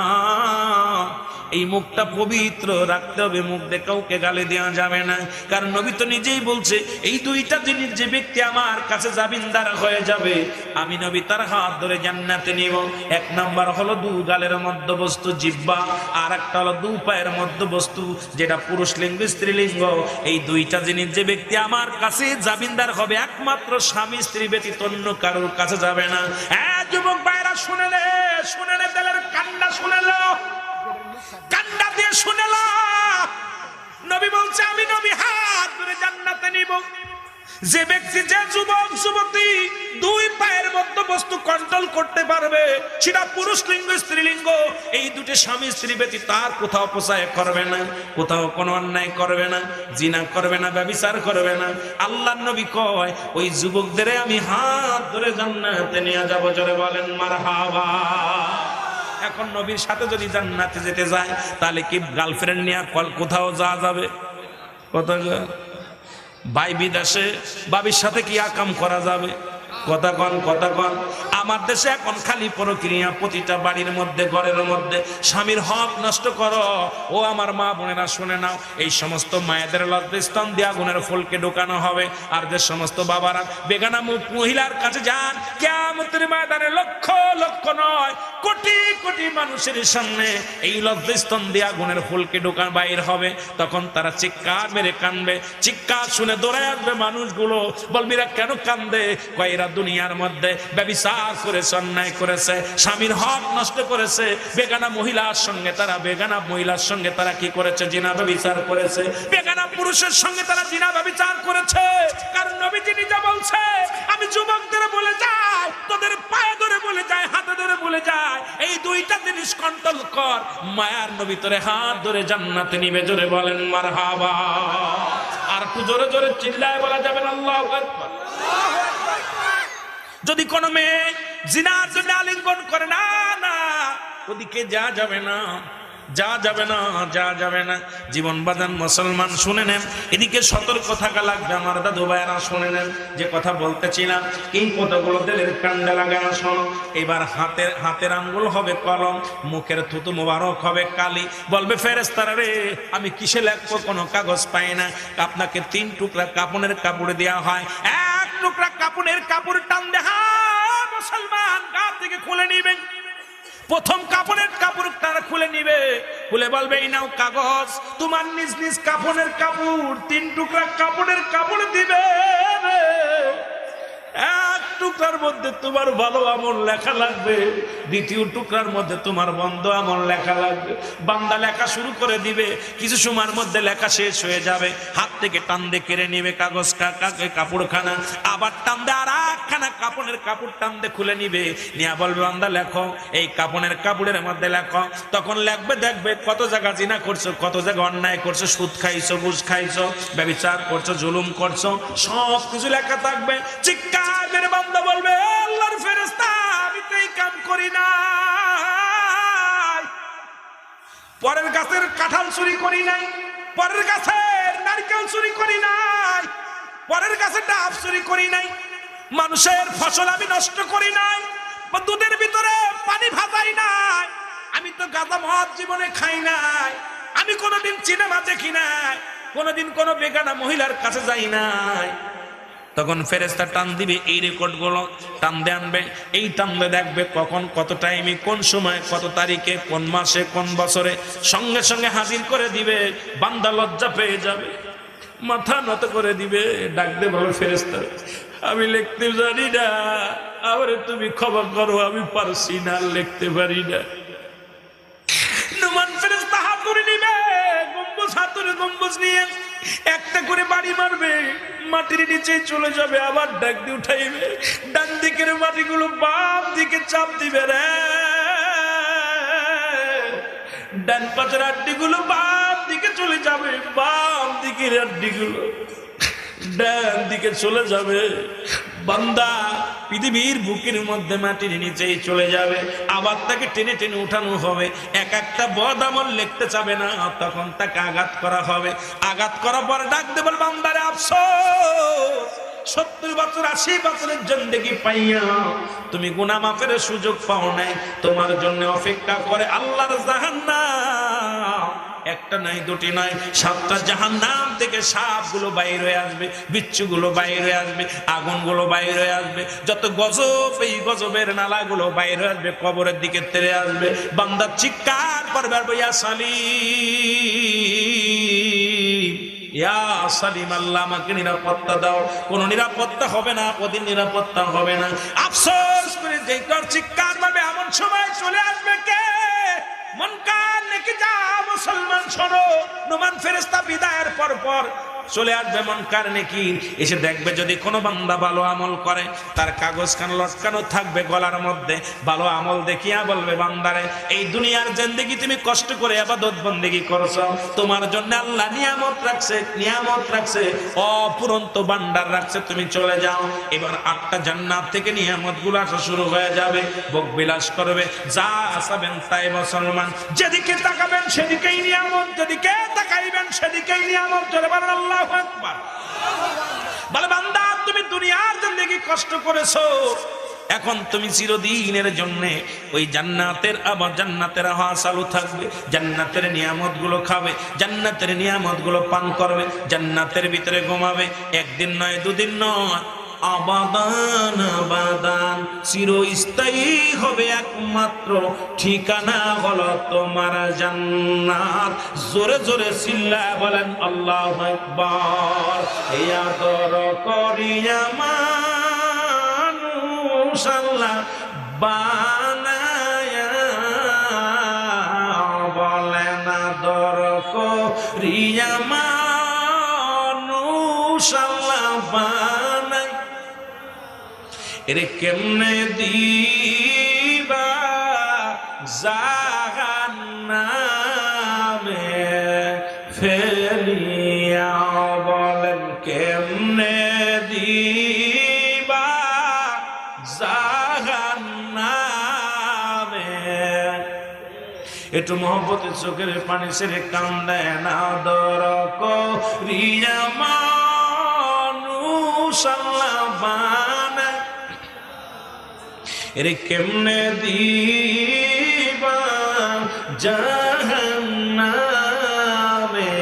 এই মুখটা পবিত্র রাখতে হবে, মুখ দিয়ে কাউকে গালি দেওয়া যাবে না। কারণ নবী তো নিজেই বলছে এই দুইটা জিনিস যে ব্যক্তি আমার কাছে জামিনদার হয়ে যাবে, আমি নবী তার হাত ধরে জান্নাতে নিব। এক নাম্বার হলো দু গালের মধ্যবস্তু জিহ্বা, আর একটা হলো দু পায়ের মধ্যবস্তু যেটা পুরুষ লিঙ্গ স্ত্রীলিঙ্গ। এই দুইটা জিনিস যে ব্যক্তি আমার কাছে জামিনদার হবে, একমাত্র স্বামী স্ত্রী ব্যতীত অন্য কারোর কাছে যাবে না। যুবক ভাইরা শুনে নে, শুনে নে, দিলের কান্না শুনে লো, কান্না দিয়ে শুনে লো। নবী বলছে আমি নবী হাত ধরে জান্নাতে নিব। যে ব্যক্তি, যে যুবক যুবতী দুই পায়ের মধ্যবস্তু কন্ট্রোল করতে পারবে, সেটা পুরুষ লিঙ্গ স্ত্রীলিঙ্গ এই দুটি স্বামী স্ত্রী ব্যতীত তার কোথাও অপচয় করবে না, কোথাও কোনো অন্যায় করবে না, জিনা করবে না, ব্যভিচার করবে না। আল্লাহর নবী কয় ওই যুবকদের আমি হাত ধরে জান্নাতে নিয়ে যাব। জোরে বলেন মারহাবা। এখন নবীর সাথে যদি জান্নাতে যেতে যায়, তাহলে কি গার্লফ্রেন্ড নিয়ে কোথাও যাওয়া যাবে? কোথাও ভাই বিদেশে বাবির সাথে কি আকাম করা যাবে? কথা কন, কথা কন। আমার দেশে এখন খালি প্রক্রিয়া, প্রতিটা বাড়ির মধ্যে ঘরের মধ্যে স্বামীর হক নষ্ট করো। ও আমার মা বোনেরা শুনে নাও, এই সমস্ত মায়েদের লজ্জাস্থান দিয়ে আগুনের ফুলকে ঢোকানো হবে। আর যে সমস্ত বাবারা বেগানা মহিলার কাছে যান, কিয়ামতের ময়দানে লক্ষ লক্ষ নয় কোটি কোটি মানুষের সামনে এই লজ্জাস্থান দিয়ে আগুনের ফুলকে ঢোকানো বাইর হবে। তখন তারা চিৎকার মেরে কানবে, চিৎকার শুনে দৌড়ে আসবে মানুষগুলো। বলবিরা কেন কান্দে? কয়েরা দুনিয়ার মধ্যে ব্যভিচার করেছে, অন্যায় করেছে, স্বামীর হক নষ্ট করেছে, বেগানা মহিলার সঙ্গে তারা, বেগানা মহিলার সঙ্গে তারা কি করেছে? জিনা ব্যভিচার করেছে। বেগানা পুরুষের সঙ্গে তারা জিনা ব্যভিচার করেছে। কারণ নবীজি নিজে বলছে আমি যুবকদের বলে যাই, তোদের পায়ে ধরে বলে যায়, হাতে ধরে বলে যায়, এই দুইটা জিনিস কন্ট্রোল কর। মায়ার নবী তোরে হাত ধরে জান্নাতে নিবে। জোরে বলেন মারহাবা। আর একটু জোরে জোরে চিল্লায় বলা যাবে না আল্লাহু আকবার। যদি কোনো মেয়ে জিনার জন্য আলিঙ্গন করে, না না, ওদিকে যা যাবে না, যা যাবে না, যা যাবে না। জীবন বাজান মুসলমান শুনে নেন, এদিকে সতর্ক থাকা লাগবে। আমার দাদু ভাইয়েরা শুনে নেন যে কথা বলতেছিলাম, এই কথাগুলো দিলের কান্ডে লাগানো শোনো। এবার হাতের আঙ্গুল হবে কলম, মুখের থুতু মোবারক হবে কালি। বলবে ফেরেশতারা রে আমি কিসে লিখবো? কোনো কাগজ পাই না। আপনাকে 3 টুকরা কাপড়ের কাপড় দেওয়া হয়। এক টুকরা কাপড়ের কাপড় টান দেখা মুসলমান গা থেকে খুলে নিবেন। প্রথম কাপড়ের কাপড় তারা খুলে নিবে, খুলে বলবে এই নাও কাগজ, তোমার নিজ নিজ কাপড়ের কাপড় 3 টুকরা কাপড়ের কাপড় দিবে। এক টুকরার মধ্যে তোমার ভালো আমল লেখা লাগবে, দ্বিতীয় টুকরার মধ্যে তোমার বন্ধ আমল লেখা লাগবে। বান্দা লেখা শুরু করে দিবে, কিছু সময়ের মধ্যে লেখা শেষ হয়ে যাবে। হাত থেকে টান দিয়ে কেড়ে নিবে কাগজ কাপড়খানা, আবার টান দিয়ে আর একখানা কাপড়ের কাপড় টান দিয়ে খুলে নিবে, নিয়ে বলবে বান্দা লেখো, এই কাপড়ের কাপড়ের মধ্যে লেখো। তখন লেখবে, দেখবে কত জায়গা জিনা করছো, কত জায়গা অন্যায় করছো, সুদ খাইছো, ঘুষ খাইছো, ব্যভিচার করছো, জুলুম করছো, সব কিছু লেখা থাকবে। চিৎকার মেরে বান্দা বলবে আল্লাহর ফেরেশতা আমি তো এই কাম করি না, পরের গাছের কাঁঠাল চুরি করি নাই, পরের গাছের নারকেল চুরি করি নাই, পরের গাছের ডাব চুরি করি নাই, মানুষের ফসল আমি নষ্ট করি নাই, দুধের ভিতরে পানি ভাসাই নাই, আমি তো গাঁজা মদ জীবনে খাই নাই, আমি কোনোদিন সিনেমা দেখি নাই, কোনোদিন কোনো বেগানা মহিলার কাছে যাই নাই। তখন ফেরেশতা টান দিবে, এই রেকর্ডগুলো টান দিয়ে আনবে। এই টানলে দেখবে কখন, কত টাইমে, কোন সময়, কত তারিখে, কোন মাসে, কোন বছরে, সঙ্গে সঙ্গে হাজির করে দিবে। বান্দা লজ্জা পেয়ে যাবে, মাথা নত করে দিবে, ডাক দে বলো ফেরেশতা আমি লিখতে জানি না, আবার তুমি ক্ষমা করো, আমি পারছি না, লিখতে পারি না। নুমান ফেরেশতা হাত ধরে নিবে, গম্বুজ হাত তরমুজ নিয়ে একটা করে বাড়ি মারবে, মাটির নিচে চলে যাবে, আবার ডাক দিয়ে উঠাইবে, ডান দিকের মাটিগুলো বাম দিকে চাপ দিবে রে, ডান পাশের আড্ডিগুলো বাম দিকে চলে যাবে, বাম দিকের আড্ডিগুলো ডান দিকে চলে যাবে। বান্দা পৃথিবীর বুকের মধ্যে মাটির নিচেই চলে যাবে, আবার তাকে টেনে টেনে উঠানো হবে। এক একটা বদ আমল লিখতে চাবে না, তখন তাকে আঘাত করা হবে। আঘাত করার পর ডাক দেবেন, বান্দারে আফসোস, 70 বছর 80 বছরের জিন্দেগি পাইয়া তুমি গুনাহ মাফের সুযোগ পাও নাই, তোমার জন্য অপেক্ষা করে আল্লাহর জাহান্নাম। একটা নাই, দুটি নয়, 7টা জাহান্নাম থেকে সাপগুলো বাইর হয়ে আসবে, বিচ্ছুগুলো বাইর হয়ে আসবে, আগুনগুলো বাইর হয়ে আসবে, যত গজব, এই গজবের নালাগুলো বাইর হয়ে আসবে, কবরের দিকে তেড়ে আসবে। বান্দা চিৎকার করবে, ইয়া সালিম, ইয়া সালিম, আল্লাহ আমাকে নিরাপত্তা দাও। কোন নিরাপত্তা হবে না, ওদিন নিরাপত্তা হবে না। আফসোস করে যেই চিৎকার মারবে, এমন সময় চলে আসবে কে? মুনকার নাকি যা মুসলমান শোনো, নোমান ফেরেশতা বিদায়ের পর চলে আসবে মুনকার নাকির, এসে দেখবে যদি কোনো বান্দা ভালো আমল করে, তার কাগজ খান লটকানো থাকবে গলার মধ্যে, ভালো আমল দেখিয়া বলবে, বান্দারে এই দুনিয়ার জিন্দেগি তুমি কষ্ট করে ইবাদত বন্দেগি করছো, তোমার জন্য আল্লাহ নিয়ামত রাখছে, অপুরন্ত ভান্ডার রাখছে, তুমি চলে যাও। এবার 8টা জান্নাত থেকে নিয়ামতগুলো আসা শুরু হয়ে যাবে, ভোগ বিলাস করবে, যা আসাবেন তাই মুসলমান, যেদিকে তাকাবেন সেদিকেই নিয়ামত, যেদিকে তাকাইবেন সেদিকেই নিয়ামত। জোরে বলেন আল্লাহু আকবার। বলে বান্দা তুমি দুনিয়ার জিন্দেগি কষ্ট করেছো, এখন তুমি চিরদিনের জন্য ওই জান্নাতের হাওয়া চালু থাকবে, জান্নাতের নিয়ামতগুলো খাবে, জান্নাতের নিয়ামতগুলো পান করবে, জান্নাতের ভিতরে ঘুমাবে, একদিন নয়, দুদিন নয়, আবাদান আবাদান, চিরস্থায়ী হবে একমাত্র ঠিকানা হলো তোমার জান্নাত। জোরে জোরে চিল্লায় বলেন আল্লাহু আকবার। এই আদর করিয়া মানুষ আল্লাহ বানায়া, বলেন আদর করিয়া মানুষ আল্লাহ বানায়, এরে কেমনে দিবা জাহান্নামে ফেলিয়া, বলেন কেমনে দিবা জাহান্নামে। একটু মহব্বতের চোখের পানি ছেড়ে কান্দেন, আদর করিয়া মানুষ আল্লাহ বানায়, এরে কেমনে দিবা জাহান্নামে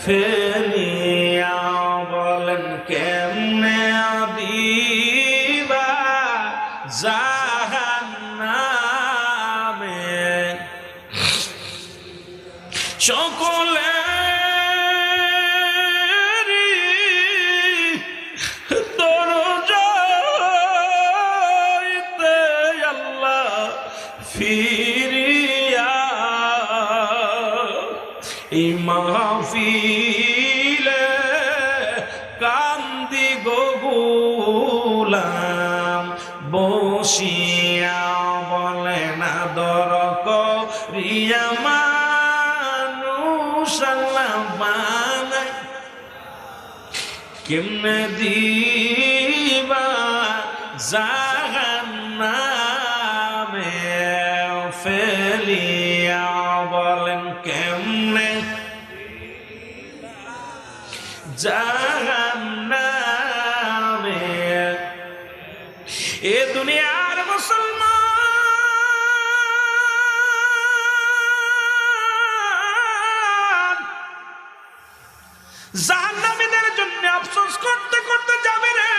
ফেলিয়া, বলেন কেমনে দিবা জাহান্নামে। সকলে ফিরিয়া এই মাহফিলে কান্দি গো গোলাম বসিয়া, বলেন আদর করিয়া মানুষ আল্লাহ বানায়, কেমনে দিবা জাহান্নামে ফেলিয়া, বলেন কেমনে জাহান্নামে। এ দুনিয়ার মুসলমান জাহান্নামীদের জন্য আফসোস করতে করতে যাবে রে।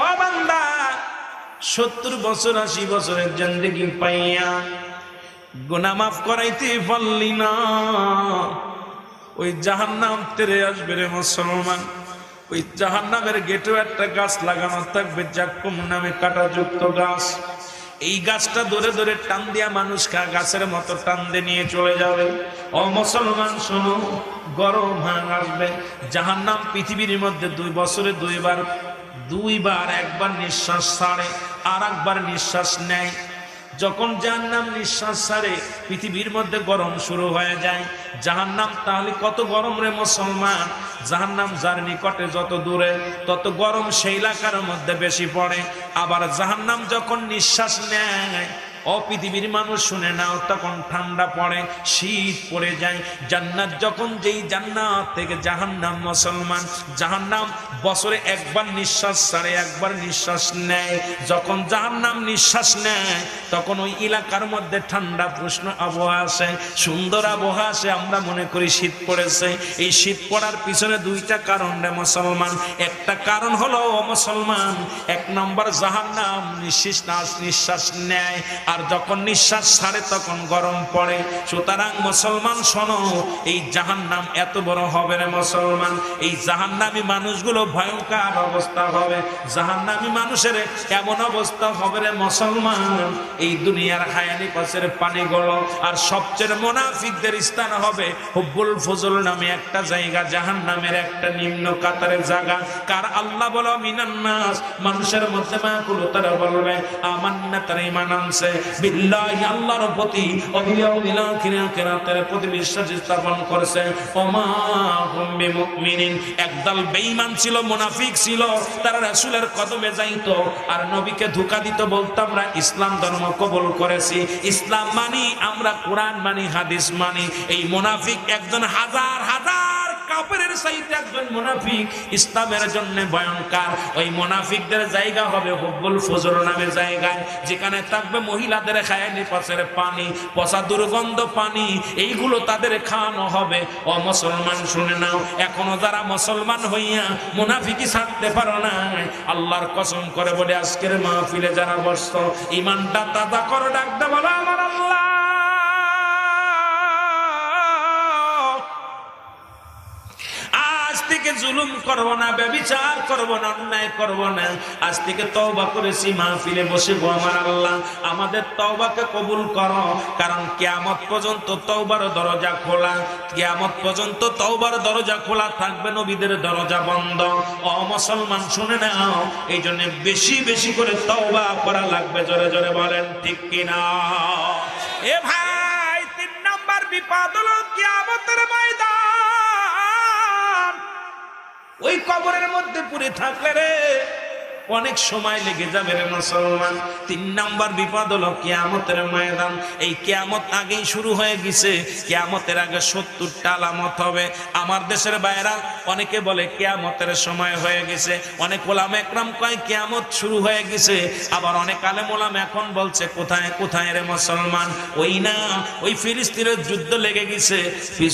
ও বান্দা, 70 বছর 80 বছরের জিন্দেগি পাইয়া গুনাহ মাফ করাইতে পারলি না, ওই জাহান্নাম তেরে আসবে রে মুসলমান। ওই জাহান্নামের গেটেও একটা গাছ লাগানো থাকবে, জাক্কুম নামে কাঁটাযুক্ত গাছ। এই গাছটা ধরে ধরে টান দিয়া মানুষ গাছের মতো টান দিয়ে নিয়ে চলে যাবে। ও মুসলমান শোনো, গরম হান আসবে। জাহান্নাম পৃথিবীর মধ্যে 2 বছরে দুইবার একবার নিঃশ্বাস ছাড়ে আর একবার নিঃশ্বাস নেয়। যখন জাহান্নাম নিঃশ্বাস ছাড়ে পৃথিবীর মধ্যে গরম শুরু হয়ে যায়। জাহান্নাম তাহলে কত গরম রে মুসলমান! জাহান্নাম যার নিকটে যত দূরে তত গরম সেই এলাকার মধ্যে বেশি পড়ে। আবার জাহান্নাম যখন নিঃশ্বাস নেয়, ও পৃথিবীর মানুষ শুনে নাও, তখন ঠান্ডা পড়ে, শীত পড়ে যায়। জান্নাত যখন, যেই জান্নাত থেকে জাহান্নাম, মুসলমান জাহান্নাম বছরে একবার নিঃশ্বাস ছাড়ে, একবার নিঃশ্বাস নেয়। যখন জাহান্নাম নিঃশ্বাস নেয় তখন ওই এলাকার মধ্যে ঠান্ডা প্রশ্ন আবহাওয়া আসে, সুন্দর আবহাওয়া আসে। আমরা মনে করি শীত পড়েছে। এই শীত পড়ার পিছনে 2টা কারণ রে মুসলমান। একটা কারণ হলো ও মুসলমান, 1 নম্বর জাহান্নাম নিঃশ্বাস নেয়, আর যখন নিঃশ্বাস ছাড়ে তখন গরম পড়ে। সুতরাং মুসলমান শোনো, এই জাহান্নাম এত বড় হবে রে মুসলমান। এই জাহান্নামী মানুষগুলো ভয়ঙ্কর অবস্থা হবে। জাহান্নামী মানুষের এমন অবস্থা হবে রে মুসলমান, এই দুনিয়ার হায়ানি পাশের পানিগুলো। আর সবচেয়ে মুনাফিকদের স্থান হবে হুব্বুল ফুজুল নামে একটা জায়গা, জাহান্নামের একটা নিম্ন কাতারের জায়গা। কার আল্লাহ বলো মিনান্নাস, মানুষের মধ্যে মাকুল, তারা বলবে আমান্না, তারা ঈমান আনছে বিল্লাহি, আল্লাহর প্রতি, ওয়াবিল আখিরাতের প্রতি বিশ্বাস স্থাপন করেছে। ওমা হুম বিমুমিনিন, একদল বেঈমান ছিল, মুনাফিক ছিল। তারা রাসূলের কদমে যাইতো আর নবীকে ধোঁকা দিত, বলতো আমরা ইসলাম ধর্ম কবুল করেছি, ইসলাম মানি, আমরা কোরআন মানি, হাদিস মানি। এই মুনাফিক একজন হাজার হাজার কাফেরের চাইতে একজন মুনাফিক ইসলামের জন্য ভয়ঙ্কর। ওই মুনাফিকদের জায়গা হবে হুব্বুল ফুজুল নামের জায়গায়, যেখানে থাকবে মহিলাদের খায়ানি পাশের পানি, পচা দুর্গন্ধ পানি, এইগুলো তাদের খাওয়ানো হবে। ও মুসলমান শুনে নাও, এখনো যারা মুসলমান হইয়া মুনাফিকি ছাড়তে পারো না, আল্লাহর কসম করে বলে আজকের মাহফিলে যারা বসছো, ঈমানটা তাজা করো, ডাকতে বলো আমার আল্লাহ। আজ থেকে জুলুম করব না, ব্যভিচার করব না, অন্যায় করব না। আজ থেকে তওবা করেছি, মাহফিলে বসে গো আমার আল্লাহ আমাদের তওবাকে কবুল করো। কারণ কিয়ামত পর্যন্ত তওবার দরজা খোলা, কিয়ামত পর্যন্ত তওবার দরজা খোলা থাকবে, নবীদের দরজা বন্ধ। ও মুসলমান শুনে নাও, এই জন্য বেশি বেশি করে তওবা করা লাগবে। জোরে জোরে বলেন ঠিক কিনা? এ ভাই, 3 নাম্বার বিপদ হলো কিয়ামতের ময়দান। ওই কবরের মধ্যে পড়ে থাকলে রে অনেক সময় লেগে যাবে রে মুসলমান। 3 নাম্বার বিপদ হলো কিয়ামতের ময়দান। এই কিয়ামত আগেই শুরু হয়ে গেছে। কিয়ামতের আগে 70টা আলামত হবে। আমার দেশের বাইরা অনেকে বলে কিয়ামতের সময় হয়ে গেছে, অনেক ওলামা একরাম কয় কিয়ামত শুরু হয়ে গেছে, আবার অনেক আলেম ওলামা এখন বলছে কোথায় কোথায় রে মুসলমান? ওই না, ওই ফিলিস্তিনের যুদ্ধ লেগে গেছে,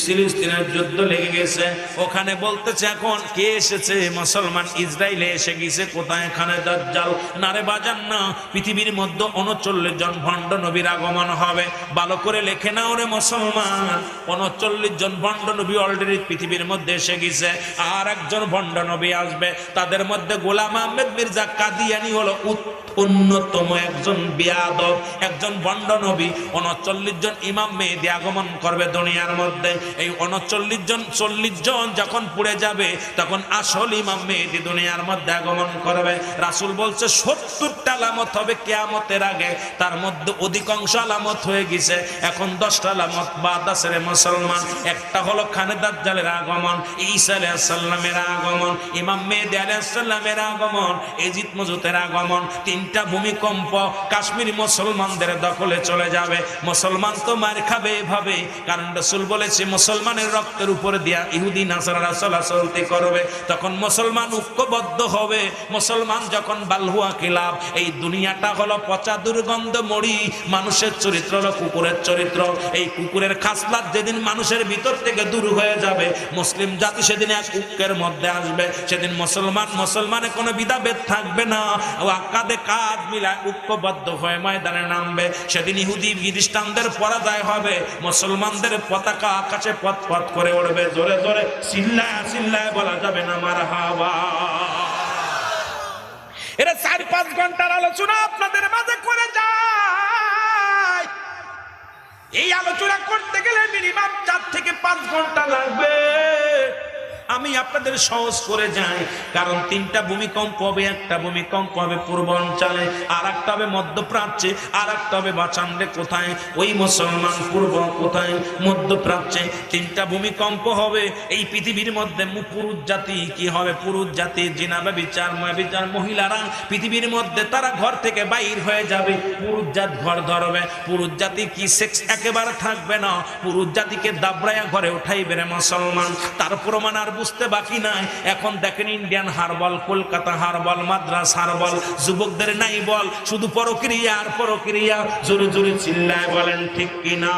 ফিলিস্তিনের যুদ্ধ লেগে গেছে। ওখানে বলতেছে এখন কে এসেছে? মুসলমান ইসরায়েলে এসে গেছে। কোথায়? এখানে দাজ্জাল। না রে বাজান না, পৃথিবীর মধ্যে 39 জন ভণ্ড নবীর আগমন হবে। ভালো করে লেখে নাও রে মুসলমান, 39 জন ভণ্ড নবী অলরেডি পৃথিবীর মধ্যে এসে গেছে। আর একজন ভণ্ড নবী আসবে, তাদের মধ্যে গোলাম আহমেদ মির্জা কাদিয়ানি হলো অন্যতম একজন বেয়াদব, একজন ভণ্ড নবী। 39 জন ইমাম মেহেদী আগমন করবে দুনিয়ার মধ্যে। এই 39 জন 40 জন যখন পুড়ে যাবে, তখন আসল ইমাম মেহেদী দুনিয়ার মধ্যে আগমন করবে। রাসূল বলছে 70টা আলামত হবে কিয়ামতের আগে, তার মধ্যে অধিকাংশ আলামত হয়ে গেছে। এখন 10টা আলামত বাদ আছে রে মুসলমান। একটা হলো খানে দাজ্জালের আগমন, ঈসা আলাইহিস সালামের আগমন, ইমাম মেহেদী আলাইহিস সালামের আগমন, এজিদ মজুতের আগমন। 3টা ভূমিকম্প কাশ্মীরি মুসলমানদের দখলে চলে যাবে। মুসলমান তো মার খাবে এভাবে, কারণ রাসূল বলেছে মুসলমানের রক্তের উপর দিয়া ইহুদি নাসারারা চলাচলতি করবে। তখন মুসলমান ঐক্যবদ্ধ হবে। মুসলমান যখন বালহুয়া খিলাফ, এই দুনিয়াটা হলো পচা দুর্গন্ধ মরি, মানুষের চরিত্র হলো কুকুরের চরিত্র। এই কুকুরের খাসলাত যেদিন মানুষের ভিতর থেকে দূর হয়ে যাবে, মুসলিম জাতি সেদিন এক ঐক্যের মধ্যে আসবে। সেদিন মুসলমানের কোনো বিধাভেদ থাকবে না, ও কাঁধে কাঁধ মিলায় ঐক্যবদ্ধ হয়ে ময়দানে নামবে। সেদিন ইহুদি খ্রিস্টানদের পরাজয় হবে, মুসলমানদের পতাকা আকাশে পথ পথ করে উড়বে। জোরে জোরে চিল্লায় চিল্লায় বলা যাবে না মারহাবা। এরা 4-5 ঘন্টার আলোচনা আপনাদের মাঝে করে যায়। ভাঙাচোরা করতে গেলে মিনিমাম 4 থেকে 5 ঘন্টা লাগবে। আমি আপনাদের সহজ করে যাই, কারণ 3টা ভূমিকম্প হবে, একটা ভূমিকম্প হবে পূর্বাঞ্চলে, আর একটা হবে মধ্যপ্রাচ্যে, আর একটা হবে বাঁচানরে কোথায়, ওই মুসলমান পূর্ব কোথায়, মধ্যপ্রাচ্যে। 3টা ভূমিকম্প হবে। এই পৃথিবীর মধ্যে পুরুষ জাতি কি হবে, পুরুষ জাতি জিনা ব্যভিচার মহিলারা পৃথিবীর মধ্যে তারা ঘর থেকে বাইর হয়ে যাবে, পুরুষ জাত ঘর ধরবে, পুরুষ জাতি কি সেক্স একেবারে থাকবে না, পুরুষ জাতিকে দাবড়ায়া ঘরে উঠাইবে রে মুসলমান। তার প্রমাণ আর বুঝতে বাকি নাই। এখন দেখেন ইন্ডিয়ান হারবল, কলকাতা হারবল, মাদ্রাস হারবল, যুবকদের নাই বল, শুধু পরক্রিয়া আর পরক্রিয়া। জোরে জোরে চিল্লায় বলেন ঠিক কিনা?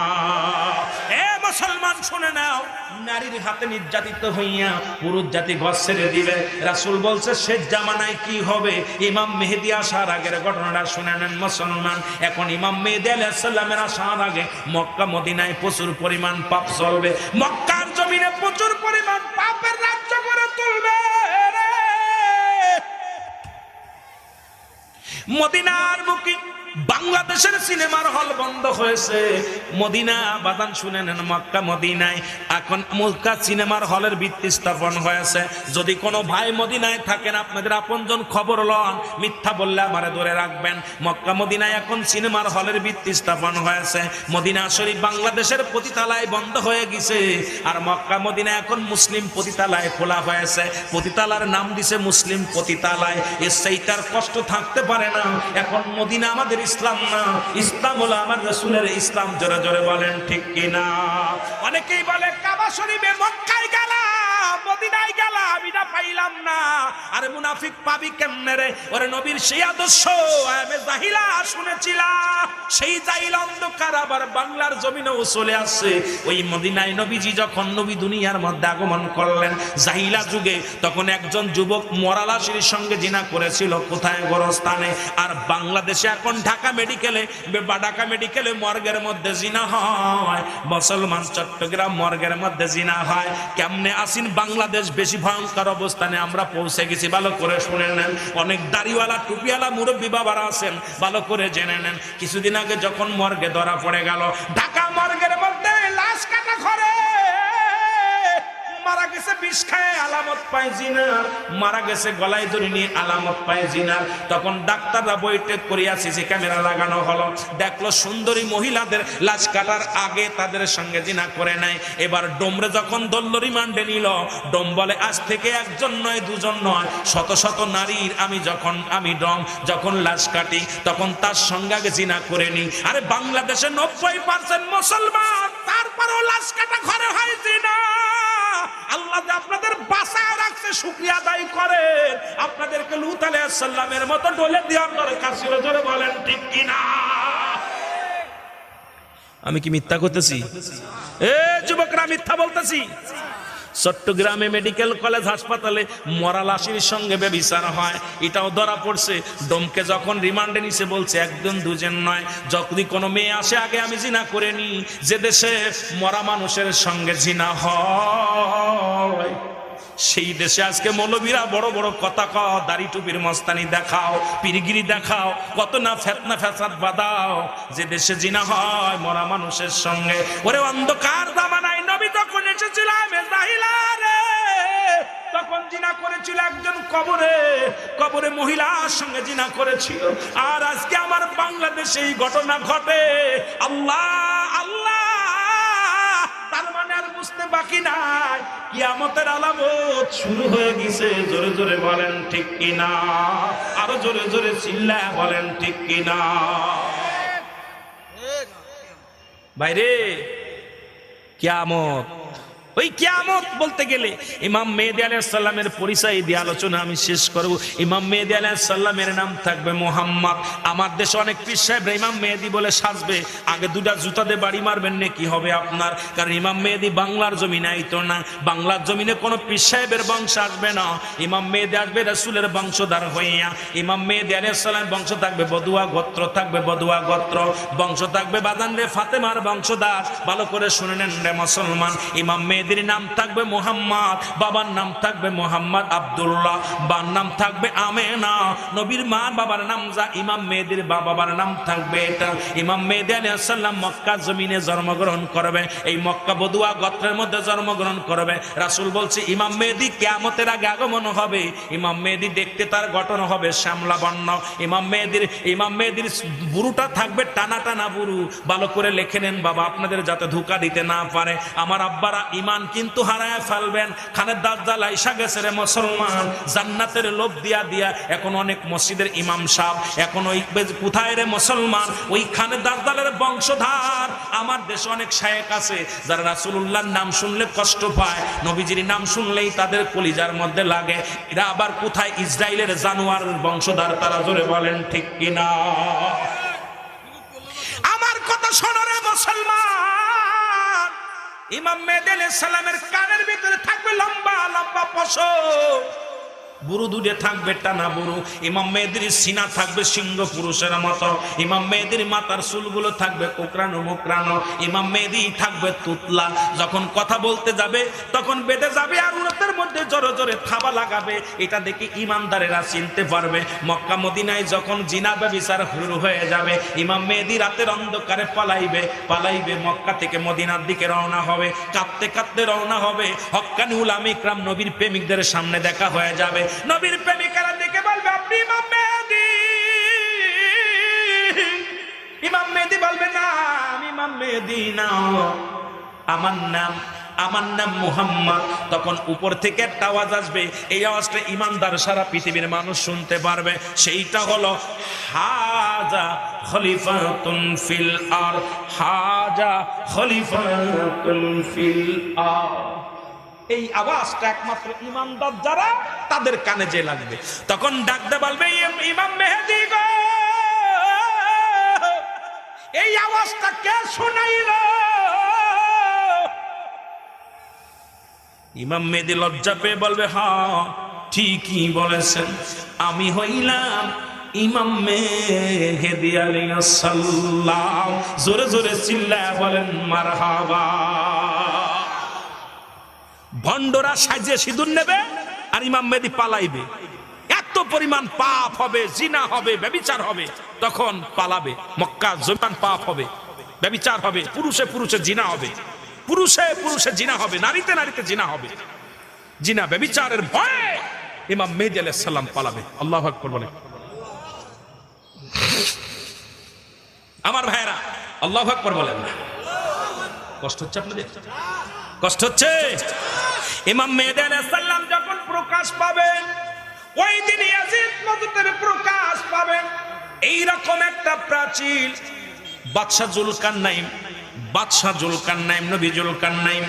এ মুসলমান শুনে নাও, নারীর হাতে নির্যাতিত হইয়া পুরুষ জাতি ঘর ছেড়ে দিবে। রাসূল বলছে শেষ জামানায় কি হবে। ইমাম মেহেদী আসার আগের ঘটনাটা শুনে নেন মুসলমান। এখন ইমাম মেহেদী আলাইহিস সালামের আসার আগে মক্কা মদিনায় প্রচুর পরিমাণ পাপ চলবে। মক্কার জমিনে প্রচুর পরিমাণ পাপের রাজ্য করে তুলবে। মদিনার বুকে বাংলাদেশের সিনেমার হল বন্ধ হয়েছে। মদিনা বাদান শুনে নেন, মক্কা মদিনায় এখন মক্কা সিনেমার হলের ভিত্তি স্থাপন হয়েছে। যদি কোনো ভাই মদিনায় থাকেন, আপনাদের আপনজন খবর লন, মিথ্যা বললে আমারে ধরে রাখবেন। মক্কা মদিনায় এখন সিনেমার হলের ভিত্তি স্থাপন হয়েছে। মদিনা শরীফ বাংলাদেশের পতিতালায় বন্ধ হয়ে গেছে, আর মক্কা মদিনা এখন মুসলিম পতিতালায় খোলা হয়েছে। পতিতালার নাম দিছে মুসলিম পতিতালায়। এর সেইটার কষ্ট থাকতে পারে না। এখন মদিনা আমাদের ইসলাম না, ইসলাম হলো আমার রাসূলের ইসলাম। জোরে জোরে বলেন ঠিক কিনা? অনেকেই বলে কাবা শরীফে মক্কায় গেলাম, মদিনায় গেলাম, আমি না পাইলাম না। আরে মুনাফিক পাবি কেমনে রে? ওরে নবীর সেই আদর্শ আমি জাহিলা শুনেছিলাম, সেই জাহিল অন্ধকার আবার বাংলার জমিনেও চলে আসছে। ওই মদিনায় নবীজি যখন নবী দুনিয়ার মধ্যে আগমন করলেন জাহিলা যুগে, তখন একজন যুবক মরালাশির সঙ্গে জিনা করেছিল। কোথায়? গোরস্থানে। আর বাংলাদেশে এখন ঢাকা মেডিকেলে মর্গের মধ্যে জিনা হয়। মুসলমান চট্টগ্রাম মর্গের মধ্যে জিনা হয়। কেমনে আসিন বাংলাদেশ বেশি ভয়ঙ্কর অবস্থানে আমরা পৌঁছে গেছি। ভালো করে শুনে নেন। অনেক দাড়িওয়ালা টুপিওয়ালা মুরব্বী বাবারা আছেন, ভালো করে জেনে নেন। কিছুদিন আগে যখন মর্গে ধরা পড়ে গেল, ঢাকা মর্গের মধ্যে লাশ কাটা ঘরে মারা গেছে বিষ খায়, আলামত পায় জিনার, মারা গেছে গলায় দড়ি নিয়ে, আলামত পায় জিনার। তখন ডাক্তাররা বৈঠক করিয়া সিসি ক্যামেরা লাগানো হলো, দেখলো সুন্দরী মহিলাদের লাশ কাটার আগে তাদের সঙ্গে জিনা করে নাই। এবার ডোমরে যখন ধরল, রিমান্ডে নিল, ডোম বলে আজ থেকে একজন নয় দুজন নয়, শত শত নারীর আমি ডোম যখন লাশ কাটি তখন তার সঙ্গে আগে জিনা করে নি। আরে বাংলাদেশে 90% মুসলমান, তারপরেও লাশ কাটা ঘরে হয় জিনা। আল্লাহ আপনাদের বাঁচায় রাখছে, শুকরিয়া আদায় করেন। আপনাদেরকে লূত আলাইহিস সালামের মতো ডলে দেওয়ার দরকার ছিল। জোরে বলেন ঠিক কিনা? আমি কি মিথ্যা করতেছি? এ যুবকরা, মিথ্যা বলতেছি? চট্টগ্রামে মেডিকেল কলেজ হাসপাতালে মরা লাশের সঙ্গে ব্যভিচার হয়, এটাও ধরা পড়ছে। ডোমকে যখন রিমান্ডে নিছে বলছে একজন দুজন নয়, যদি কোনো মেয়ে আসে আগে আমি জিনা করে নি। যে দেশে মরা মানুষের সঙ্গে জিনা হয় সেই দেশে আজকে মৌলবীরা বড় বড় কথা কও, দাড়ি টুপির মস্তানি দেখাও, পীরগিরি দেখাও, কত না ফেতনা ফ্যাসাদ বাদাও। যে দেশে জিনা হয় মরা মানুষের সঙ্গে, ওরে অন্ধকার জামানায় নবী তখন এসেছিলাম তখন জিনা করেছিল একজন কবরে মহিলার সঙ্গে জিনা করেছিল। আর আজকে আমার বাংলাদেশে এই ঘটনা ঘটে। আল্লাহ আল্লাহ, তার মানে আর বুঝতে বাকি নাই, কিয়ামতের আলামত শুরু হয়ে গেছে। জোরে জোরে বলেন ঠিক কিনা? আরো জোরে জোরে চিল্লায় বলেন ঠিক কিনা? ভাইরে, কিয়ামত, ওই কিয়ামত বলতে গেলে ইমাম মেহেদী আলাইহিস সালামের পরিচয় দিয়ে আলোচনা আমি শেষ করব। ইমাম মেহেদী আলাইহিস সালামের নাম থাকবে মুহাম্মদ। আমার দেশে অনেক পীর সাহেব ইমাম মেহেদী বলে সাজবে, আগে দুটা জুতা দিয়ে বাড়ি মারবেন না কি হবে আপনার? কারণ ইমাম মেহেদী বাংলার জমিনে আইতো না, বাংলার জমিনে কোনো পীর সাহেবের বংশ আসবে না। ইমাম মেহেদী আসবে রাসূলের বংশধর হইয়া। ইমাম মেহেদী আলাইহিস সালাম বংশ থাকবে বদুয়া গোত্র, বংশ থাকবে বাদান রে ফাতেমার বংশধর। ভালো করে শুনে নেন রে মুসলমান, ইমাম মেহেদী মেহেদির নাম থাকবে মুহাম্মদ, বাবার নাম থাকবে মুহাম্মদ আব্দুল্লাহ, বার নাম থাকবে আমেনা। নবীর মা বাবার নাম যা ইমাম মেহেদির বাবার নাম থাকবে এটা। ইমাম মেহেদী আলাইহিস সালাম মক্কা জমিনে জন্মগ্রহণ করবে, এই মক্কা বদুয়া গোত্রের মধ্যে জন্মগ্রহণ করবে। রাসূল বলছে ইমাম মেহেদী কিয়ামতের আগে আগমন হবে। ইমাম মেহেদী দেখতে তার গঠন হবে শ্যামলা বর্ণ। ইমাম মেহেদীর বুড়ুটা থাকবে টানা টানা বুড়ু। ভালো করে লিখে নেন বাবা, আপনাদের যাতে ধোঁকা দিতে না পারে। আমার আব্বারা ইমান কিন্তু হারায় ফেলবেন। খানের দাজ্জাল আইসা গেছে রে মুসলমান, জান্নাতের লোভ দিয়া দিয়া এখন অনেক মসজিদের ইমাম সাহেব এখন ওই কোথায় রে মুসলমান, ওই খানের দাজ্জালের বংশধর। আমার দেশে অনেক শায়েখ আছে যারা রাসূলুল্লাহর নাম শুনলে কষ্ট পায়, নবীজির নাম শুনলেই তাদের কলিজার মধ্যে লাগে। এরা আবার কোথায় ইসরায়েলের জানোয়ারের বংশধর, তারা জোরে বলেন ঠিক কিনা? আমার কথা শোনো রে মুসলমান, ইমাম মেহেদী আলাইহিস সালামের কানের ভিতরে থাকবে লম্বা লম্বা পশম, বুড়ো দুধে থাকবে টানা বুড়ো। ইমাম মেহেদীর সিনা থাকবে সিংহ পুরুষের মতো। ইমাম মেহেদীর মাথার চুলগুলো থাকবে কোকড়ানো মোকড়ানো। ইমাম মেহেদী থাকবে তুতলা, যখন কথা বলতে যাবে তখন বেঁধে যাবে আর উন্নতের মধ্যে জোরে জোরে থাবা লাগাবে। এটা দেখে ইমানদারেরা চিনতে পারবে। মক্কা মদিনায় যখন জিনা ব্যভিচার শুরু হয়ে যাবে, ইমাম মেহেদী রাতের অন্ধকারে পালাইবে মক্কা থেকে মদিনার দিকে রওনা হবে। কাঁদতে কাঁদতে রওনা হবে। হক্কানি উলামা ইকরাম নবীর প্রেমিকদের সামনে দেখা হয়ে যাবে। নবীর প্রেমিকেরা দেখে বলবে আপনি ইমাম মেহেদী। ইমাম মেহেদী বলবে না আমি ইমাম মেহেদী না, আমার নাম মুহাম্মদ। তখন উপর থেকে একটা আওয়াজ আসবে, এই আওয়াজটা ইমানদার সারা পৃথিবীর মানুষ শুনতে পারবে। সেইটা হলো হাজা খলিফাতুন ফিল আরদ, হাজা খলিফাতুন ফিল আরদ। এই আওয়াজটা একমাত্র ইমানদার যারা তাদের কানে যে লাগবে। তখন ডাকতে বলবে ইমাম মেহেদী গো, এই আওয়াজটা কে শোনাইল? ইমাম মেহেদী লজ্জা পেয়ে বলবে হ্যাঁ ঠিকই বলেছেন, আমি হইলাম ইমাম মেহেদী আলাইহিস সালাম। জোরে জোরে চিল্লায়া বলেন মারহাবা। ভণ্ডরা সাজিয়ে সিঁদুর নেবে আর ইমাম মেহেদী পালাইবে। এত পরিমাণ পাপ হবে, জিনা হবে, ব্যভিচার হবে, তখন পালাবে। মক্কা জমিন পাপ হবে, ব্যভিচার হবে, পুরুষে পুরুষে জিনা হবে, পুরুষে পুরুষে জিনা হবে, নারীতে নারীতে জিনা হবে। জিনা ব্যভিচারের ভয়ে ইমাম মেহেদী আলাইহিস সালাম পালাবে। আল্লাহু আকবার বলে। আমার ভাইরা আল্লাহু আকবার বলেন না। কষ্ট হচ্ছে আপনাদের? কষ্ট হচ্ছে? ইমাম মেহেদী আলাইহিস সালাম যখন প্রকাশ পাবেন, ওই দিন ইয়াজিদ মজুদের প্রকাশ পাবেন। এইরকম একটা প্রাচীর বাদশা জুলকারনাইন নবী জুলকারনাইন